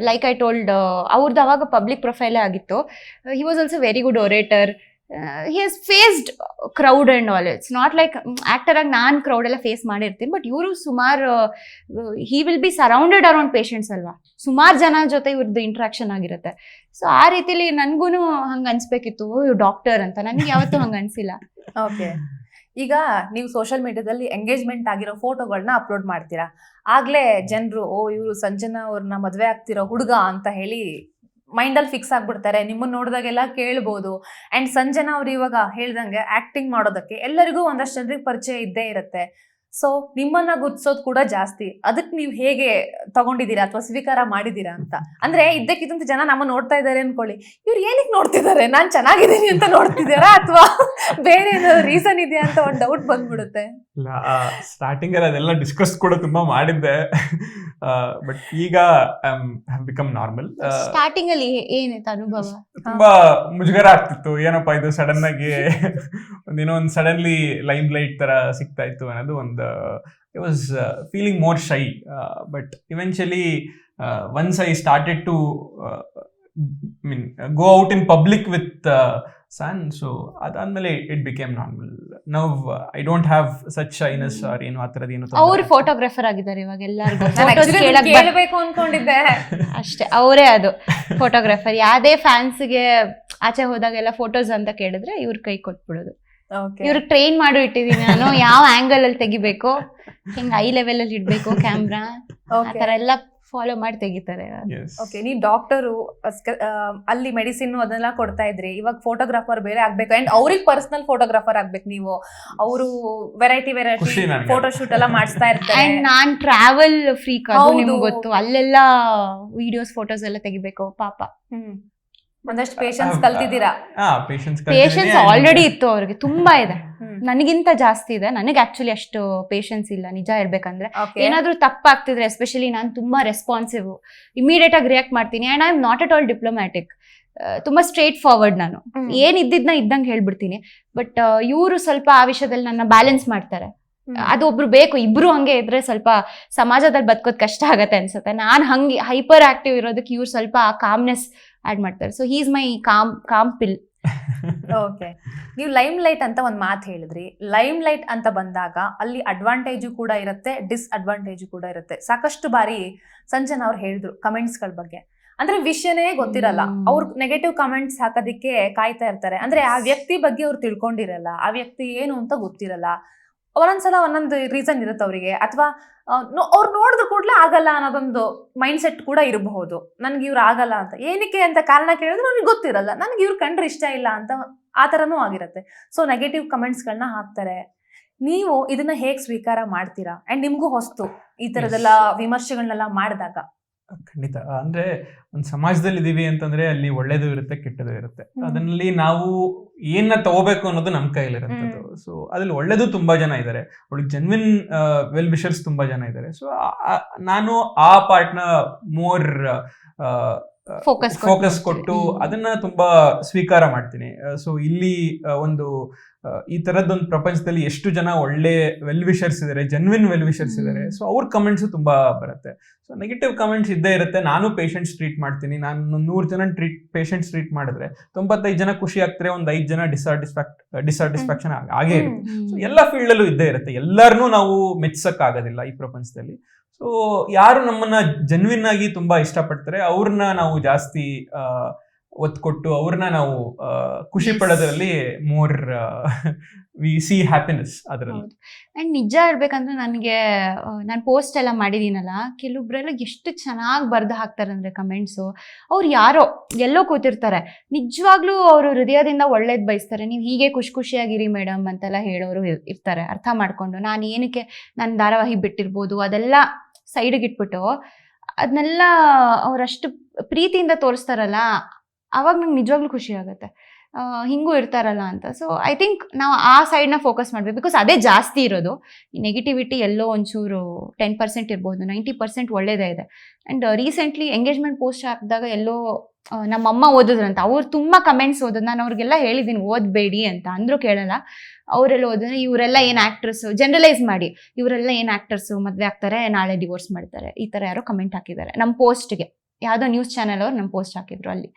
ಲೈಕ್ ಐ ಟೋಲ್ಡ್, ಅವ್ರದ್ದು ಅವಾಗ ಪಬ್ಲಿಕ್ ಪ್ರೊಫೈಲೇ ಆಗಿತ್ತು. He was also very good orator. He has faced crowd and all. It's not like actor ಆಗಿ ನಾನು ಕ್ರೌಡ್ ಎಲ್ಲ ಫೇಸ್ ಮಾಡಿರ್ತೀನಿ, ಬಟ್ ಇವರು ಸುಮಾರು he will be surrounded around patients ಅಲ್ವಾ, ಸುಮಾರು ಜನ ಜೊತೆ ಇವ್ರದ್ದು ಇಂಟ್ರಾಕ್ಷನ್ ಆಗಿರುತ್ತೆ. ಸೊ ಆ ರೀತಿಲಿ ನನ್ಗೂ ಹಂಗೆ ಅನ್ಸ್ಬೇಕಿತ್ತು, ಇವ್ ಡಾಕ್ಟರ್ ಅಂತ. ನನಗೆ ಯಾವತ್ತೂ ಹಂಗೆ ಅನ್ಸಿಲ್ಲ.
ಓಕೆ. ಈಗ ನೀವು ಸೋಷಿಯಲ್ ಮೀಡಿಯಾದಲ್ಲಿ ಎಂಗೇಜ್ಮೆಂಟ್ ಆಗಿರೋ ಫೋಟೋಗಳನ್ನ ಅಪ್ಲೋಡ್ ಮಾಡ್ತೀರಾ, ಆಗ್ಲೇ ಜನರು ಇವರು ಸಂಜನಾ ಅವ್ರನ್ನ ಮದ್ವೆ ಆಗ್ತಿರೋ ಹುಡುಗ ಅಂತ ಹೇಳಿ ಮೈಂಡಲ್ಲಿ ಫಿಕ್ಸ್ ಆಗ್ಬಿಡ್ತಾರೆ. ನಿಮ್ಮನ್ನ ನೋಡಿದಾಗೆಲ್ಲ ಕೇಳ್ಬೋದು. ಅಂಡ್ ಸಂಜನಾ ಅವ್ರು ಇವಾಗ ಹೇಳ್ದಂಗೆ ಆಕ್ಟಿಂಗ್ ಮಾಡೋದಕ್ಕೆ ಎಲ್ಲರಿಗೂ ಒಂದಷ್ಟು ಜನರಿಗೆ ಪರಿಚಯ ಇದ್ದೇ ಇರುತ್ತೆ. ಸೊ ನಿಮ್ಮನ್ನ ಗುರ್ತಿಸೋದು ಕೂಡ ಜಾಸ್ತಿ. ಅದಕ್ಕೆ ನೀವು ಹೇಗೆ ತಗೊಂಡಿದ್ದೀರಾ ಅಥವಾ ಸ್ವೀಕಾರ ಮಾಡಿದೀರಾ ಅಂತ? ಅಂದ್ರೆ ಇದ್ದಕ್ಕಿದ್ದಂತ ಜನ ನಮ್ಮ ನೋಡ್ತಾ ಇದ್ದಾರೆ ಅನ್ಕೊಳ್ಳಿ, ಇವ್ರು ಏನಕ್ಕೆ ನೋಡ್ತಿದ್ದಾರೆ, ನಾನ್ ಚೆನ್ನಾಗಿದ್ದೀನಿ ಅಂತ ನೋಡ್ತಿದ್ದಾರಾ ಅಥವಾ ಬೇರೆ ಏನಾದ್ರು ರೀಸನ್ ಇದೆಯಾ ಅಂತ ಒಂದು ಡೌಟ್ ಬಂದ್ಬಿಡುತ್ತೆ.
ಇಲ್ಲ, ಸ್ಟಾರ್ಟಿಂಗ್ ಅಲ್ಲಿ ಅದೆಲ್ಲ ಡಿಸ್ಕಸ್ ಕೂಡ ತುಂಬಾ ಮಾಡಿದ್ದೆ, ಬಟ್ ಈಗ ಹ್ಯಾವ್ ಬಿಕಮ್ ನಾರ್ಮಲ್.
ಸ್ಟಾರ್ಟಿಂಗ್ ಅಲ್ಲಿ ಏನಿತ್ತು ಅನುಭವ?
ತುಂಬಾ ಮುಜುಗರ ಆಗ್ತಿತ್ತು, ಏನಪ್ಪಾ ಇದು ಸಡನ್ ಆಗಿ ಒಂದೇನೋ ಒಂದು ಸಡನ್ಲಿ ಲೈಮ್ ಲೈಟ್ ತರ ಸಿಗ್ತಾ ಇತ್ತು ಅನ್ನೋದು ಒಂದು. I was feeling more shy, but eventually once I started to go out in public with son, so ಅದಾದ್ಮೇಲೆ it became normal. Now I don't have such shyness or ಏನು ಆ ತರದ್ ಏನು.
ಅವ್ರು ಫೋಟೋಗ್ರಾಫರ್ ಆಗಿದ್ದಾರೆ ಇವಾಗ, ಎಲ್ಲರಿಗೂ
ಕೇಳಬೇಕು ಅನ್ಕೊಂಡಿದ್ದೆ
ಅಷ್ಟೇ, ಅವರೇ ಅದು ಫೋಟೋಗ್ರಾಫರ್. ಯಾವ್ದೇ ಫ್ಯಾನ್ಸ್ಗೆ ಆಚೆ ಹೋದಾಗೆಲ್ಲ ಫೋಟೋಸ್ ಅಂತ ಕೇಳಿದ್ರೆ ಇವ್ರ ಕೈ ಕೊಟ್ಬಿಡೋದು. ಇವ್ರಿಗೆ ಟ್ರೈನ್ ಮಾಡಿ ಇಟ್ಟಿದೀನಿ ನಾನು, ಯಾವ ಆಂಗಲ್ ಅಲ್ಲಿ ತೆಗಿಬೇಕು, ಹಿಂಗ್ ಐ ಲೆವೆಲ್ ಅಲ್ಲಿ ಇಡ್ಬೇಕು ಕ್ಯಾಮ್ರಾ, ಆ ತರ ಎಲ್ಲ ಫಾಲೋ ಮಾಡಿ ತೆಗಿತಾರೆ.
ಓಕೆ. ನೀವು ಡಾಕ್ಟರು, ಅಲ್ಲಿ ಮೆಡಿಸಿನ್ ಅದನ್ನೆಲ್ಲ ಕೊಡ್ತಾ ಇದ್ರಿ, ಇವಾಗ ಫೋಟೋಗ್ರಾಫರ್ ಬೇರೆ ಆಗ್ಬೇಕು. ಅಂಡ್ ಅವ್ರಿಗೆ ಪರ್ಸನಲ್ ಫೋಟೋಗ್ರಾಫರ್ ಆಗ್ಬೇಕು ನೀವು. ಅವರು ವೆರೈಟಿ ಫೋಟೋ ಶೂಟ್ ಎಲ್ಲ ಮಾಡಿಸ್ತಾ ಇರ್ತಾರೆ.
ಅಂಡ್ ನಾನ್ ಟ್ರಾವೆಲ್ ಫ್ರೀಕ್, ಅದು ನಿಮ್ಗೆ ಗೊತ್ತು, ಅಲ್ಲೆಲ್ಲ ವಿಡಿಯೋಸ್ ಫೋಟೋಸ್ ಎಲ್ಲ ತೆಗಿಬೇಕು ಪಾಪ.
ಒಂದಷ್ಟು ಪೇಷನ್ಸ್ ಕಲ್ತಿದ್ದೀರಾ?
ಪೇಷನ್ಸ್ ಆಲ್ರೆಡಿ ಇತ್ತು ಅವ್ರಿಗೆ, ತುಂಬಾ ಇದೆ, ನನಗಿಂತ ಜಾಸ್ತಿ ಇದೆ. ನನಗೆ ಆಕ್ಚುಲಿ ಅಷ್ಟು ಪೇಷನ್ಸ್ ಇಲ್ಲ ನಿಜ ಹೇಳ್ಬೇಕಂದ್ರೆ. ಏನಾದ್ರೂ ತಪ್ಪಾಗ್ತಿದ್ರೆ ಎಸ್ಪೆಷಲಿ ನಾನು ತುಂಬಾ ರೆಸ್ಪಾನ್ಸಿವ್, ಇಮಿಡಿಯೇಟ್ ಆಗಿ ರಿಯಾಕ್ಟ್ ಮಾಡ್ತೀನಿ. And I am not at all diplomatic, ತುಂಬಾ ಸ್ಟ್ರೇಟ್ ಫಾರ್ವರ್ಡ್. ನಾನು ಏನ್ ಇದ್ದಿದ್ನ ಇದ್ದಂಗೆ ಹೇಳ್ಬಿಡ್ತೀನಿ. ಬಟ್ ಇವರು ಸ್ವಲ್ಪ ಆ ವಿಷಯದಲ್ಲಿ ನನ್ನ ಬ್ಯಾಲೆನ್ಸ್ ಮಾಡ್ತಾರೆ. ಅದು ಒಬ್ರು ಬೇಕು, ಇಬ್ರು ಹಂಗೆ ಇದ್ರೆ ಸ್ವಲ್ಪ ಸಮಾಜದಲ್ಲಿ ಬದುಕೋದ್ ಕಷ್ಟ ಆಗತ್ತೆ ಅನ್ಸುತ್ತೆ. ನಾನು ಹಂಗೆ ಹೈಪರ್ ಆಕ್ಟಿವ್ ಇರೋದಕ್ಕೆ ಇವ್ರು ಸ್ವಲ್ಪ ಕಾಮ್ನೆಸ್ ಆಡ್ ಮಾಡ್ತಾರೆ. So he is my calm pill.
Okay. ನೀವು ಲೈಮ್ ಲೈಟ್ ಅಂತ ಒಂದು ಮಾತು ಹೇಳಿದ್ರಿ. ಲೈಮ್ ಲೈಟ್ ಅಂತ ಬಂದಾಗ ಅಲ್ಲಿ ಅಡ್ವಾಂಟೇಜು ಕೂಡ ಇರುತ್ತೆ, ಡಿಸ್ಅಡ್ವಾಂಟೇಜು ಕೂಡ ಇರುತ್ತೆ. ಸಾಕಷ್ಟು ಬಾರಿ ಸಂಜನಾ ಅವ್ರು ಹೇಳಿದ್ರು ಕಮೆಂಟ್ಸ್ಗಳ ಬಗ್ಗೆ, ಅಂದ್ರೆ ವಿಷಯನೇ ಗೊತ್ತಿರಲ್ಲ, ಅವ್ರು ನೆಗೆಟಿವ್ ಕಮೆಂಟ್ಸ್ ಹಾಕೋದಿಕ್ಕೆ ಕಾಯ್ತಾ ಇರ್ತಾರೆ. ಅಂದ್ರೆ ಆ ವ್ಯಕ್ತಿ ಬಗ್ಗೆ ಅವ್ರು ತಿಳ್ಕೊಂಡಿರಲ್ಲ, ಆ ವ್ಯಕ್ತಿ ಏನು ಅಂತ ಗೊತ್ತಿರಲ್ಲ. ಒಂದೊಂದ್ಸಲ ಒಂದೊಂದು ರೀಸನ್ ಇರುತ್ತೆ ಅವರಿಗೆ, ಅಥವಾ ಅವ್ರು ನೋಡಿದ ಕೂಡಲೇ ಆಗಲ್ಲ ಅನ್ನೋದೊಂದು ಮೈಂಡ್ ಸೆಟ್ ಕೂಡ ಇರಬಹುದು. ನನ್ಗೆ ಇವ್ರು ಆಗಲ್ಲ ಅಂತ ಏನಕ್ಕೆ ಅಂತ ಕಾರಣ ಕೇಳಿದ್ರೆ ಅವ್ರಿಗೆ ಗೊತ್ತಿರಲ್ಲ, ನನ್ಗೆ ಇವ್ರು ಕಂಡ್ರೆ ಇಷ್ಟ ಇಲ್ಲ ಅಂತ ಆ ಥರನೂ ಆಗಿರುತ್ತೆ. ಸೊ ನೆಗೆಟಿವ್ ಕಮೆಂಟ್ಸ್ಗಳನ್ನ ಹಾಕ್ತಾರೆ. ನೀವು ಇದನ್ನ ಹೇಗೆ ಸ್ವೀಕಾರ ಮಾಡ್ತೀರಾ? ಅಂಡ್ ನಿಮ್ಗೂ ಹೊಸ್ತು ಈ ಥರದೆಲ್ಲ ವಿಮರ್ಶೆಗಳನ್ನೆಲ್ಲ ಮಾಡಿದಾಗ
ಖಂಡಿತ. ಅಂದ್ರೆ ಒಂದು ಸಮಾಜದಲ್ಲಿ ಇದೀವಿ ಅಂತಂದ್ರೆ ಅಲ್ಲಿ ಒಳ್ಳೇದು ಇರುತ್ತೆ, ಕೆಟ್ಟದು ಇರುತ್ತೆ. ಅದರಲ್ಲಿ ನಾವು ಏನ ತಗೋಬೇಕು ಅನ್ನೋದು ನಮ್ ಕೈಲಿರುತ್ತೆ. ಸೊ ಅದ್ರಲ್ಲಿ ಒಳ್ಳೇದು ತುಂಬಾ ಜನ ಇದ್ದಾರೆ, ಒಳಗೆ ಜೆನ್ವಿನ್ ವೆಲ್ ವಿಷರ್ಸ್ ತುಂಬಾ ಜನ ಇದ್ದಾರೆ. ಸೊ ನಾನು ಆ ಪಾರ್ಟ್ ನ ಮೋರ್ ಫೋಕಸ್ ಕೊಟ್ಟು ಅದನ್ನ ತುಂಬಾ ಸ್ವೀಕಾರ ಮಾಡ್ತೀನಿ. ಸೊ ಇಲ್ಲಿ ಒಂದು ಈ ತರದೊಂದು ಪ್ರಪಂಚದಲ್ಲಿ ಎಷ್ಟು ಜನ ಒಳ್ಳೆ ವೆಲ್ ವಿಷರ್ಸ್ ಇದಾರೆ, ಜೆನ್ವಿನ್ ವೆಲ್ ವಿಷರ್ಸ್ ಇದಾರೆ. ಸೊ ಅವ್ರ ಕಮೆಂಟ್ಸ್ ತುಂಬಾ ಬರುತ್ತೆ. ಸೊ ನೆಗೆಟಿವ್ ಕಮೆಂಟ್ಸ್ ಇದ್ದೇ ಇರುತ್ತೆ. ನಾನು ಪೇಷಂಟ್ಸ್ ಟ್ರೀಟ್ ಮಾಡ್ತೀನಿ. ನಾನು 100 ಜನ ಪೇಷಂಟ್ಸ್ ಟ್ರೀಟ್ ಮಾಡಿದ್ರೆ 95 ಜನ ಖುಷಿ ಆಗ್ತಾರೆ, ಒಂದು 5 ಜನ ಡಿಸಾಟಿಸ್ಫ್ಯಾಕ್ಷನ್ ಆಗೇ ಇರುತ್ತೆ. ಸೊ ಎಲ್ಲ ಫೀಲ್ಡ್ ಅಲ್ಲೂ ಇದ್ದೇ ಇರುತ್ತೆ. ಎಲ್ಲರನ್ನೂ ನಾವು ಮೆಚ್ಚಕ್ ಆಗೋದಿಲ್ಲ ಈ ಪ್ರಪಂಚದಲ್ಲಿ. ಸೊ ಯಾರು ನಮ್ಮನ್ನ ಜೆನ್ವಿನ್ ಆಗಿ ತುಂಬಾ ಇಷ್ಟಪಡ್ತಾರೆ ಅವ್ರನ್ನ ನಾವು ಜಾಸ್ತಿ ಒತ್ತು ಕೊಟ್ಟು ಅವ್ರನ್ನ ನಾವು ಖುಷಿ ಪಡೋದ್ರಲ್ಲಿ ಮೋರ್ ವಿ ಸಿ ಹ್ಯಾಪಿನೆಸ್ ಅದರಲ್ಲಿ.
ಅಂಡ್ ನಿಜ ಹೇಳ್ಬೇಕಂದ್ರೆ ನನಗೆ ನಾನು ಪೋಸ್ಟ್ ಎಲ್ಲ ಮಾಡಿದೀನಲ್ಲ, ಕೆಲವೊಬ್ರೆಲ್ಲ ಎಷ್ಟು ಚೆನ್ನಾಗಿ ಬರ್ದು ಹಾಕ್ತಾರೆ ಅಂದ್ರೆ ಕಮೆಂಟ್ಸು. ಅವ್ರು ಯಾರೋ ಎಲ್ಲೋ ಕೂತಿರ್ತಾರೆ, ನಿಜವಾಗ್ಲೂ ಅವರು ಹೃದಯದಿಂದ ಒಳ್ಳೇದು ಬಯಸ್ತಾರೆ. ನೀವು ಹೀಗೆ ಖುಷಿಯಾಗಿರಿ ಮೇಡಮ್ ಅಂತೆಲ್ಲ ಹೇಳೋರು ಇರ್ತಾರೆ. ಅರ್ಥ ಮಾಡ್ಕೊಂಡು ನಾನು ಏನಕ್ಕೆ ನನ್ನ ಧಾರಾವಾಹಿ ಬಿಟ್ಟಿರ್ಬೋದು ಅದೆಲ್ಲ ಸೈಡಿಗೆ ಇಟ್ಬಿಟ್ಟು ಅದನ್ನೆಲ್ಲ ಅವರಷ್ಟು ಪ್ರೀತಿಯಿಂದ ತೋರಿಸ್ತಾರಲ್ಲ, ಅವಾಗ ನಂಗೆ ನಿಜವಾಗ್ಲೂ ಖುಷಿ ಆಗುತ್ತೆ. ಹಿಂಗೂ ಇರ್ತಾರಲ್ಲ ಅಂತ. ಸೊ ಐ ಥಿಂಕ್ ನಾವು ಆ ಸೈಡ್ನ ಫೋಕಸ್ ಮಾಡಬೇಕು, ಬಿಕಾಸ್ ಅದೇ ಜಾಸ್ತಿ ಇರೋದು. ಈ ನೆಗೆಟಿವಿಟಿ ಎಲ್ಲೋ ಒಂಚೂರು 10% ಇರ್ಬೋದು, 90% ಒಳ್ಳೇದೇ ಇದೆ. ಆ್ಯಂಡ್ ರೀಸೆಂಟ್ಲಿ ಎಂಗೇಜ್ಮೆಂಟ್ ಪೋಸ್ಟ್ ಹಾಕಿದಾಗ ಎಲ್ಲೋ ನಮ್ಮಮ್ಮ ಓದಿದ್ರಂತ, ಅವ್ರು ತುಂಬ ಕಮೆಂಟ್ಸ್ ಓದೋದು. ನಾನು ಅವ್ರಿಗೆಲ್ಲ ಹೇಳಿದ್ದೀನಿ ಓದಬೇಡಿ ಅಂತ, ಅಂದರೂ ಕೇಳಲ್ಲ. ಅವರೆಲ್ಲ ಓದಿದ್ರೆ ಇವರೆಲ್ಲ ಏನು ಆ್ಯಕ್ಟ್ರಸ್ಸು, ಜನರಲೈಸ್ ಮಾಡಿ ಇವರೆಲ್ಲ ಏನು ಆ್ಯಕ್ಟರ್ಸು, ಮದುವೆ ಆಗ್ತಾರೆ ನಾಳೆ ಡಿವೋರ್ಸ್ ಮಾಡ್ತಾರೆ, ಈ ಥರ ಯಾರೋ ಕಮೆಂಟ್ ಹಾಕಿದ್ದಾರೆ ನಮ್ಮ ಪೋಸ್ಟ್ಗೆ. ಯಾವುದೋ ನ್ಯೂಸ್ ಚಾನೆಲ್ ಅವ್ರು ನಮ್ಮ ಪೋಸ್ಟ್ ಹಾಕಿದ್ರು ಅಲ್ಲಿ.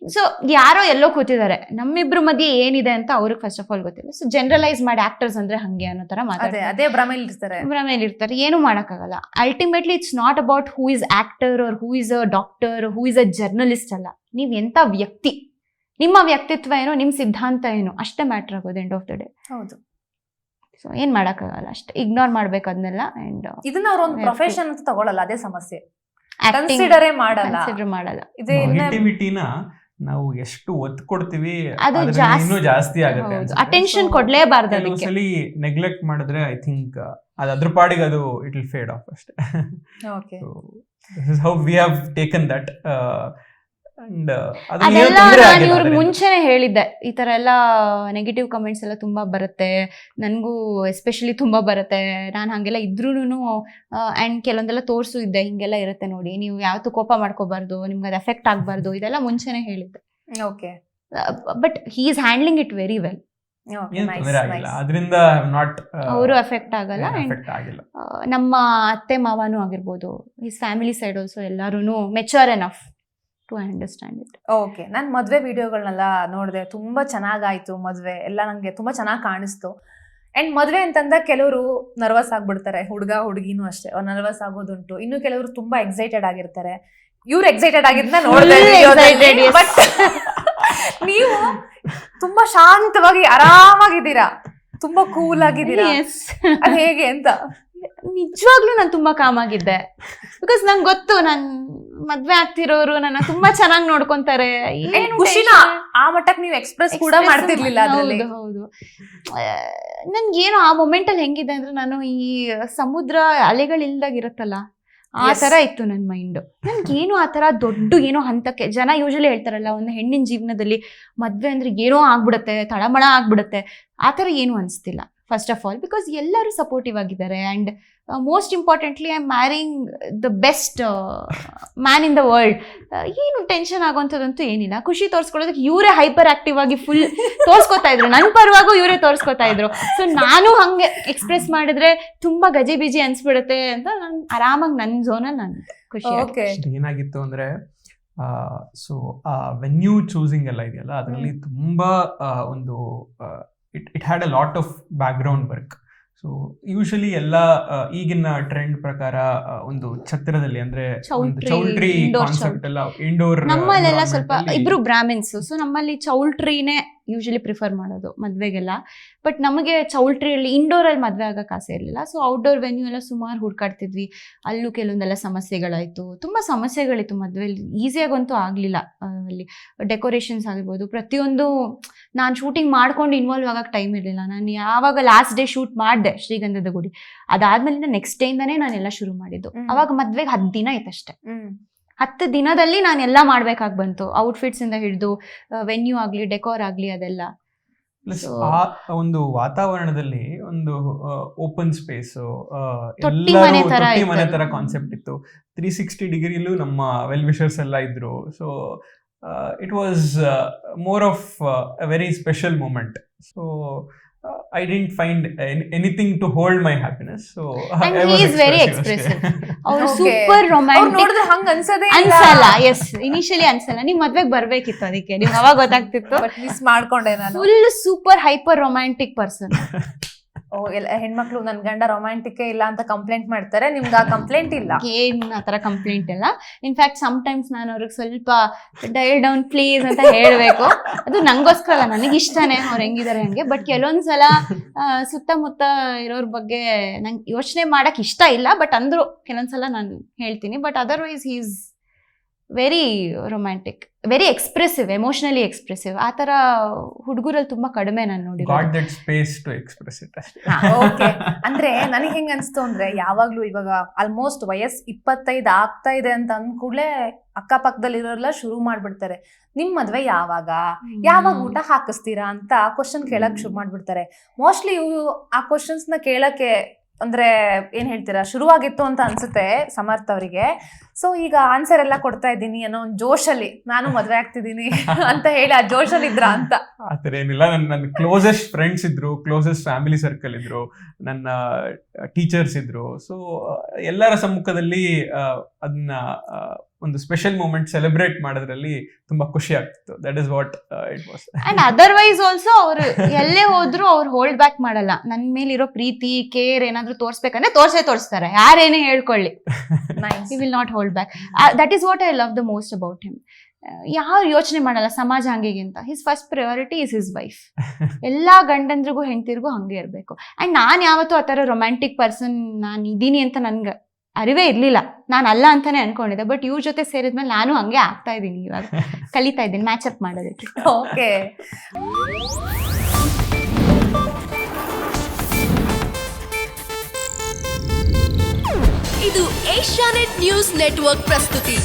ಸೊ ಯಾರೋ ಎಲ್ಲೋ ಕೂತಿದ್ದಾರೆ, ನಮ್ಮಿಬ್ರು ಮಧ್ಯೆ ಏನಿದೆ ಅಂತ ಅವ್ರಿಗೆ ಫಸ್ಟ್ ಆಫ್ ಆಲ್ ಗೊತ್ತಿಲ್ಲ. ಸೊ ಜನರಲೈಸ್ ಮಾಡಿ ಆಕ್ಟರ್ಸ್ ಅಂದ್ರೆ ಹಂಗೆ ಅನ್ನೋ ತರ ಮಾತಾಡ್ತಾರೆ.
ಅದೇ ಭ್ರಮೇಲಿ ಇರ್ತಾರೆ, ಏನು ಮಾಡೋಕ್ಕಾಗಲ್ಲ. Ultimately it's not about who is actor or who is a doctor, who is a journalist ಅಲ್ಲ. ನೀವ್ ಎಂತ ವ್ಯಕ್ತಿ, ನಿಮ್ಮ ವ್ಯಕ್ತಿತ್ವ ಏನು, ನಿಮ್ ಸಿದ್ಧಾಂತ ಏನು, ಅಷ್ಟೇ ಮ್ಯಾಟರ್ ಆಗೋದು ಎಂಡ್ ಆಫ್ ದ ಡೇ. ಹೌದು.
ಸೊ ಏನ್ ಮಾಡಕ್ಕಾಗಲ್ಲ, ಅಷ್ಟೇ ಇಗ್ನೋರ್ ಮಾಡ್ಬೇಕು ಅದನ್ನೆಲ್ಲ. ಅಂಡ್
ಇದನ್ನ ಅವ್ರ ಒಂದು ಪ್ರೊಫೆಷನ್ ಅಂತ ತಗೊಳ್ಳಲ್ಲ, ಅದೇ ಸಮಸ್ಯೆ. ಕನ್ಸಿಡರ್ ಮಾಡಲ್ಲ.
ನೆಗೆಟಿವಿಟಿನ ನಾವು ಎಷ್ಟು ಒತ್ತು ಕೊಡ್ತೀವಿ
ಅದು
ಇನ್ನೂ ಜಾಸ್ತಿ ಆಗುತ್ತೆ.
ಅಟೆನ್ಷನ್ ಕೊಡ್ಲೇಬಾರ್ದು.
ಕೆಲವೊಂದ್ಸಲಿ ನೆಗ್ಲೆಕ್ಟ್ ಮಾಡಿದ್ರೆ ಐ ಥಿಂಕ್ ಅದ್ರ ಪಾಡಿಗೆ ಅದು ಇಟ್ ವಿಲ್ ಫೇಡ್ ಆಫ್ ಅಷ್ಟೇ.
Okay,
this is how we have taken that.
ಅದೆಲ್ಲ ನಾನು ಇವ್ರಿಗೆ ಮುಂಚೆನೆ ಹೇಳಿದ್ದೆ, ಈ ತರ ಎಲ್ಲ ನೆಗೆಟಿವ್ ಕಮೆಂಟ್ಸ್ ಎಲ್ಲ ತುಂಬಾ ಬರುತ್ತೆ, ನನಗೂ ಎಸ್ಪೆಷಲಿ ತುಂಬಾ ಬರುತ್ತೆ. ನಾನು ಹಂಗೆಲ್ಲ ಇದ್ರೂನು ಅಂಡ್ ಕೆಲವೊಂದೆಲ್ಲ ತೋರ್ಸು ಇದ್ದೆ, ಹಿಂಗೆಲ್ಲ ಇರುತ್ತೆ ನೋಡಿ, ನೀವು ಯಾವತ್ತೂ ಕೋಪ ಮಾಡ್ಕೋಬಾರ್ದು, ನಿಮ್ಗೆ ಅದು ಎಫೆಕ್ಟ್ ಆಗ್ಬಾರ್ದು, ಇದೆಲ್ಲ ಮುಂಚೆನೆ ಹೇಳಿದ್ದೆ.
Okay,
but he is handling it very well.
ಅದರಿಂದ
ಅವರು ಎಫೆಕ್ಟ್ ಆಗಲ್ಲ. ನಮ್ಮ ಅತ್ತೆ ಮಾವನೂ ಆಗಿರ್ಬೋದು, ಹಿಸ್ ಫ್ಯಾಮಿಲಿ ಸೈಡ್ ಆಲ್ಸೋ ಎಲ್ಲಾರು mature enough to understand it.
Okay, ನಾನು ಮದುವೆ ವಿಡಿಯೋಗಳನ್ನೆಲ್ಲ ನೋಡಿದೆ, ತುಂಬಾ ಚೆನ್ನಾಗಾಯ್ತು ಮದುವೆ ಎಲ್ಲ, ನಂಗೆ ತುಂಬಾ ಚೆನ್ನಾಗಿ ಕಾಣಿಸ್ತು. ಅಂಡ್ ಮದುವೆ ಅಂತಂದಾಗ ಕೆಲವರು ನರ್ವಸ್ ಆಗ್ಬಿಡ್ತಾರೆ, ಹುಡುಗ ಹುಡುಗಿನೂ ಅಷ್ಟೇ ನರ್ವಸ್ ಆಗೋದುಂಟು. ಇನ್ನು ಕೆಲವರು ತುಂಬಾ ಎಕ್ಸೈಟೆಡ್ ಆಗಿರ್ತಾರೆ. ಇವ್ರು ಎಕ್ಸೈಟೆಡ್ ಆಗಿದ್ದ ನೋಡಿದೆ, ಬಟ್ ನೀವು ತುಂಬಾ ಶಾಂತವಾಗಿ ಆರಾಮಾಗಿದ್ದೀರಾ, ತುಂಬಾ ಕೂಲ್ ಆಗಿದ್ದೀರಾ. ಅದು ಹೇಗೆ ಅಂತ?
ನಿಜವಾಗ್ಲೂ ನಾನು ತುಂಬಾ ಕಾಮ್ ಆಗಿದ್ದೆ, ಬಿಕಾಸ್ ನಂಗೆ ಗೊತ್ತು ನನ್ ಮದ್ವೆ ಆಗ್ತಿರೋರು ನನ್ನ ತುಂಬಾ ಚೆನ್ನಾಗಿ ನೋಡ್ಕೊಂತಾರೆ.
ಖುಷಿನ ಆ ಮಟ್ಟಕ್ಕೆ ನೀವು ಎಕ್ಸ್ಪ್ರೆಸ್ ಕೂಡ ಮಾಡ್ತಿರ್ಲಿಲ್ಲ.
ಹೌದು, ನನ್ಗೇನು ಆ ಮೊಮೆಂಟ್ ಅಲ್ಲಿ ಹೆಂಗಿದೆ ಅಂದ್ರೆ, ನಾನು ಈ ಸಮುದ್ರ ಅಲೆಗಳಿಲ್ದಾಗಿರುತ್ತಲ್ಲ ಆ ತರ ಇತ್ತು ನನ್ನ ಮೈಂಡ್. ನನ್ಗೇನು ಆ ತರ ದೊಡ್ಡ ಏನೋ ಹಂತಕ್ಕೆ, ಜನ ಯೂಶಲಿ ಹೇಳ್ತಾರಲ್ಲ ಒಂದು ಹೆಣ್ಣಿನ ಜೀವನದಲ್ಲಿ ಮದ್ವೆ ಅಂದ್ರೆ ಏನೋ ಆಗ್ಬಿಡತ್ತೆ, ತಳಮಳ ಆಗ್ಬಿಡತ್ತೆ, ಆ ತರ ಏನು ಅನ್ಸ್ತಿಲ್ಲ. ಫಸ್ಟ್ ಆಫ್ ಆಲ್ ಬಿಕಾಸ್ ಎಲ್ಲರೂ ಸಪೋರ್ಟಿವ್ ಆಗಿದ್ದಾರೆ. And most importantly I am marrying the best man in the world. ಏನು ಟೆನ್ಷನ್ ಆಗೋಂಥದ್ದಂತೂ ಏನಿಲ್ಲ. ಖುಷಿ ತೋರಿಸ್ಕೊಳ್ಳೋದಕ್ಕೆ ಇವರೇ ಹೈಪರ್ ಆಕ್ಟಿವ್ ಆಗಿ ಫುಲ್ ತೋರಿಸ್ಕೊತಾ ಇದ್ರು, ನನ್ನ ಪರವಾಗೂ ಇವರೇ ತೋರಿಸ್ಕೊತಾ ಇದ್ರು. ಸೊ ನಾನು ಹಂಗೆ ಎಕ್ಸ್ಪ್ರೆಸ್ ಮಾಡಿದ್ರೆ ತುಂಬಾ ಗಜಿ ಬಿಜಿ ಅನ್ಸ್ಬಿಡುತ್ತೆ ಅಂತ ನಾನು ಆರಾಮಾಗಿ ನನ್ನ ಝೋನಲ್ಲಿ ನಾನು ಖುಷಿ.
ಏನಾಗಿತ್ತು ಅಂದ್ರೆ, ಸೊ ವೆನ್ಯೂ ಚೂಸಿಂಗ್ ಎಲ್ಲ ಇದೆಯಲ್ಲ, ಅದರಲ್ಲಿ ತುಂಬಾ ಒಂದು it had a lot of background work. So usually ಎಲ್ಲ ಈಗಿನ ಟ್ರೆಂಡ್ ಪ್ರಕಾರ ಒಂದು ಛತ್ರದಲ್ಲಿ ಅಂದ್ರೆ ಚೌಲ್ಟ್ರಿ ಕಾನ್ಸೆಪ್ಟ್ ಎಲ್ಲ ಇಂಡೋರ್.
ನಮ್ಮಲ್ಲೆಲ್ಲ ಸ್ವಲ್ಪ ಇಬ್ರು ಬ್ರಾಹ್ಮಿನ್ಸ್, ಸೊ ನಮ್ಮಲ್ಲಿ ಚೌಲ್ಟ್ರಿನೇ ಯೂಶಲಿ ಪ್ರಿಫರ್ ಮಾಡೋದು ಮದುವೆಗೆಲ್ಲ. ಬಟ್ ನಮಗೆ ಚೌಲ್ಟ್ರಿಯಲ್ಲಿ ಇಂಡೋರಲ್ಲಿ ಮದುವೆ ಆಗೋಕ್ಕೆ ಆಸೆ ಇರಲಿಲ್ಲ. ಸೊ ಔಟ್ಡೋರ್ ವೆನ್ಯೂ ಎಲ್ಲ ಸುಮಾರು ಹುಡ್ಕಾಡ್ತಿದ್ವಿ. ಅಲ್ಲೂ ಕೆಲವೊಂದೆಲ್ಲ ಸಮಸ್ಯೆಗಳಾಯಿತು, ತುಂಬ ಸಮಸ್ಯೆಗಳಿತ್ತು ಮದುವೆಯಲ್ಲಿ. ಈಸಿಯಾಗಂತೂ ಆಗಲಿಲ್ಲ. ಅಲ್ಲಿ ಡೆಕೋರೇಷನ್ಸ್ ಆಗಿರ್ಬೋದು, ಪ್ರತಿಯೊಂದು ನಾನು ಶೂಟಿಂಗ್ ಮಾಡ್ಕೊಂಡು ಇನ್ವಾಲ್ವ್ ಆಗೋಕ್ಕೆ ಟೈಮ್ ಇರಲಿಲ್ಲ. ನಾನು ಯಾವಾಗ ಲಾಸ್ಟ್ ಡೇ ಶೂಟ್ ಮಾಡಿದೆ ಶ್ರೀಗಂಧದ ಗುಡಿ, ಅದಾದ್ಮೇಲಿಂದ ನೆಕ್ಸ್ಟ್ ಡೇಯಿಂದನೇ ನಾನೆಲ್ಲ ಶುರು ಮಾಡಿದ್ದು. ಅವಾಗ ಮದುವೆಗೆ 10 ದಿನ ಆಯ್ತಷ್ಟೆ. 10 ದಿನದಲ್ಲಿ ನಾನೆಲ್ಲ ಮಾಡ್ಬೇಕಾಗಿ ಬಂತು. ಔಟ್ಫಿಟ್ಸ್ ಇಂದ ಹಿಡಿದು ವೆನ್ಯೂ ಆಗ್ಲಿ, ಡೆಕೋರ್ ಆಗ್ಲಿ, ಅದೆಲ್ಲ.
ಪ್ಲಸ್ ಆ ಒಂದು ವಾತಾವರಣದಲ್ಲಿ ಒಂದು ಓಪನ್ ಸ್ಪೇಸ್,
ತೊಟ್ಟಿ ಮನೆ
ತರ ಕಾನ್ಸೆಪ್ಟ್ ಇತ್ತು. 360 ಡಿಗ್ರಿಲೂ ನಮ್ಮ ವೆಲ್ ವಿಶರ್ಸ್ ಎಲ್ಲ ಇದ್ರು. So it was more of a very special moment. So I didn't find anything to hold my happiness. So
and
I
he
was
is very expressive. Our super romantic.
ನೋಡಿದ್ರೆ ಹಂಗ ಅನ್ಸದೇ
ಅನ್ಸಲ್ಲ. S, initially ಅನ್ಸಲ್ಲ. ನಿಮ್ ಮದ್ವೆಗೆ ಬರ್ಬೇಕಿತ್ತು, ಅದಕ್ಕೆ ನಿಮ್ಗೆ ಅವಾಗ ಗೊತ್ತಾಗ್ತಿತ್ತು.
But miss ಮಾಡ್ಕೊಂಡೆ ನಾನು.
Full super hyper romantic person.
ಎಲ್ಲ ಹೆಣ್ಮಕ್ಳು ನನ್ ಗಂಡ ರೊಮ್ಯಾಂಟಿಕ್ ಇಲ್ಲ ಅಂತ ಕಂಪ್ಲೇಂಟ್ ಮಾಡ್ತಾರೆ. ನಿಮ್ಗೆ ಆ ಕಂಪ್ಲೇಂಟ್ ಇಲ್ಲ?
ಏನ್ ಆತರ ಕಂಪ್ಲೇಂಟ್ ಇಲ್ಲ. ಇನ್ಫ್ಯಾಕ್ಟ್ ಸಮ್ಟೈಮ್ಸ್ ನಾನು ಅವ್ರಿಗೆ ಸ್ವಲ್ಪ ಡಯಲ್ ಡೌನ್ ಪ್ಲೀಸ್ ಅಂತ ಹೇಳ್ಬೇಕು. ಅದು ನಂಗೋಸ್ಕರ ಅಲ್ಲ, ನನಗೆ ಇಷ್ಟನೇ ಅವ್ರು ಹೆಂಗಿದ್ದಾರೆ ಹಂಗೆ. ಬಟ್ ಕೆಲವೊಂದ್ಸಲ ಸುತ್ತಮುತ್ತ ಇರೋರ್ ಬಗ್ಗೆ ನಂಗೆ ಯೋಚನೆ ಮಾಡಕ್ ಇಷ್ಟ ಇಲ್ಲ. ಬಟ್ ಅಂದ್ರು ಕೆಲವೊಂದ್ಸಲ ನಾನು ಹೇಳ್ತೀನಿ. But otherwise he is very romantic, very expressive, emotionally expressive. ಆ ಥರ ಹುಡುಗರಲ್ಲಿ ತುಂಬಾ ಕಡಿಮೆ ನಾನು
ನೋಡಿರೋದು.
ಓಕೆ. ಅಂದ್ರೆ ನನಗೆ ಹೆಂಗ್ ಅನ್ಸ್ತು ಅಂದ್ರೆ, ಯಾವಾಗ್ಲೂ ಇವಾಗ ಆಲ್ಮೋಸ್ಟ್ ವಯಸ್ಸು 25 ಆಗ್ತಾ ಇದೆ ಅಂತ ಅಂದ ಕೂಡಲೇ ಅಕ್ಕಪಕ್ಕದಲ್ಲಿ ಇರೋರೆಲ್ಲ ಶುರು ಮಾಡ್ಬಿಡ್ತಾರೆ, ನಿಮ್ ಮದ್ವೆ ಯಾವಾಗ ಊಟ ಹಾಕಿಸ್ತೀರಾ ಅಂತ ಕ್ವಶನ್ ಕೇಳಕ್ ಶುರು ಮಾಡ್ಬಿಡ್ತಾರೆ. ಮೋಸ್ಟ್ಲಿ ಇವು ಆ ಕ್ವಶನ್ಸ್ ನ ಕೇಳಕ್ಕೆ ಅಂದ್ರೆ ಏನ್ ಹೇಳ್ತೀರಾ, ಶುರುವಾಗಿತ್ತು ಅಂತ ಅನ್ಸುತ್ತೆ ಸಮರ್ಥ ಅವರಿಗೆ. ಸೊ ಈಗ ಆನ್ಸರ್ ಎಲ್ಲ ಕೊಡ್ತಾ ಇದ್ದೀನಿ ಅನ್ನೋ ಒಂದು ಜೋಶಲ್ಲಿ ನಾನು ಮದ್ವೆ ಆಗ್ತಿದ್ದೀನಿ ಅಂತ ಹೇಳಿ ಆ ಜೋಶಲ್ಲಿ ಇದ್ರ ಅಂತ.
ಆತರ ಏನಿಲ್ಲ. ನನ್ನ ಕ್ಲೋಸೆಸ್ಟ್ ಫ್ರೆಂಡ್ಸ್ ಇದ್ರು, ಕ್ಲೋಸೆಸ್ಟ್ ಫ್ಯಾಮಿಲಿ ಸರ್ಕಲ್ ಇದ್ರು, ನನ್ನ ಟೀಚರ್ಸ್ ಇದ್ರು. ಸೊ ಎಲ್ಲರ ಸಮ್ಮುಖದಲ್ಲಿ ಅದನ್ನ ಒಂದು ಸ್ಪೆಷಲ್ ಮೂಮೆಂಟ್ ಸೆಲೆಬ್ರೇಟ್ ಮಾಡೋದ್ರಲ್ಲಿ ತುಂಬಾ ಖುಷಿ ಆಗ್ತಿತ್ತು. That is what it was.
And otherwise also ಅವ್ರು ಎಲ್ಲೇ ಹೋದ್ರು ಅವ್ರು ಹೋಲ್ಡ್ ಬ್ಯಾಕ್ ಮಾಡಲ್ಲ. ನನ್ ಮೇಲೆ ಇರೋ ಪ್ರೀತಿ, ಕೇರ್ ಏನಾದ್ರು ತೋರ್ಸ್ಬೇಕಂದ್ರೆ ತೋರಿಸ್ತಾರೆ, ಯಾರೇನೇ ಹೇಳ್ಕೊಳ್ಳಿ. He will not hold back. That is what I love the most about him. ಯಾರು ಯೋಚನೆ ಮಾಡಲ್ಲ ಸಮಾಜ ಹಂಗೆಗೆ ಅಂತ. His first priority is his wife. ಎಲ್ಲಾ ಗಂಡಂದ್ರಿಗೂ ಹೆಂಡತಿರ್ಗೂ ಹಂಗೆ ಇರ್ಬೇಕು. ಅಂಡ್ ನಾನ್ ಯಾವತ್ತೂ ಆ ಥರ ರೊಮ್ಯಾಂಟಿಕ್ ಪರ್ಸನ್ ನಾನು ಇದೀನಿ ಅಂತ ನನ್ಗೆ ಅರಿವೇ ಇರ್ಲಿಲ್ಲ. ನಾನು ಅಲ್ಲ ಅಂತಾನೆ ಅನ್ಕೊಂಡಿದ್ದೆ. ಬಟ್ ಇವ್ರ ಜೊತೆ ಸೇರಿದ್ಮೇಲೆ ನಾನು ಹಂಗೆ ಆಗ್ತಾ ಇದ್ದೀನಿ. ಇವಾಗ ಕಲಿತಾ ಇದ್ದೀನಿ ಮ್ಯಾಚ್ ಅಪ್ ಮಾಡೋದಕ್ಕೆ.
ಓಕೆ.
ಇದು ಏಷ್ಯಾನೆಟ್ ನ್ಯೂಸ್ ನೆಟ್ವರ್ಕ್ ಪ್ರಸ್ತುತಿ.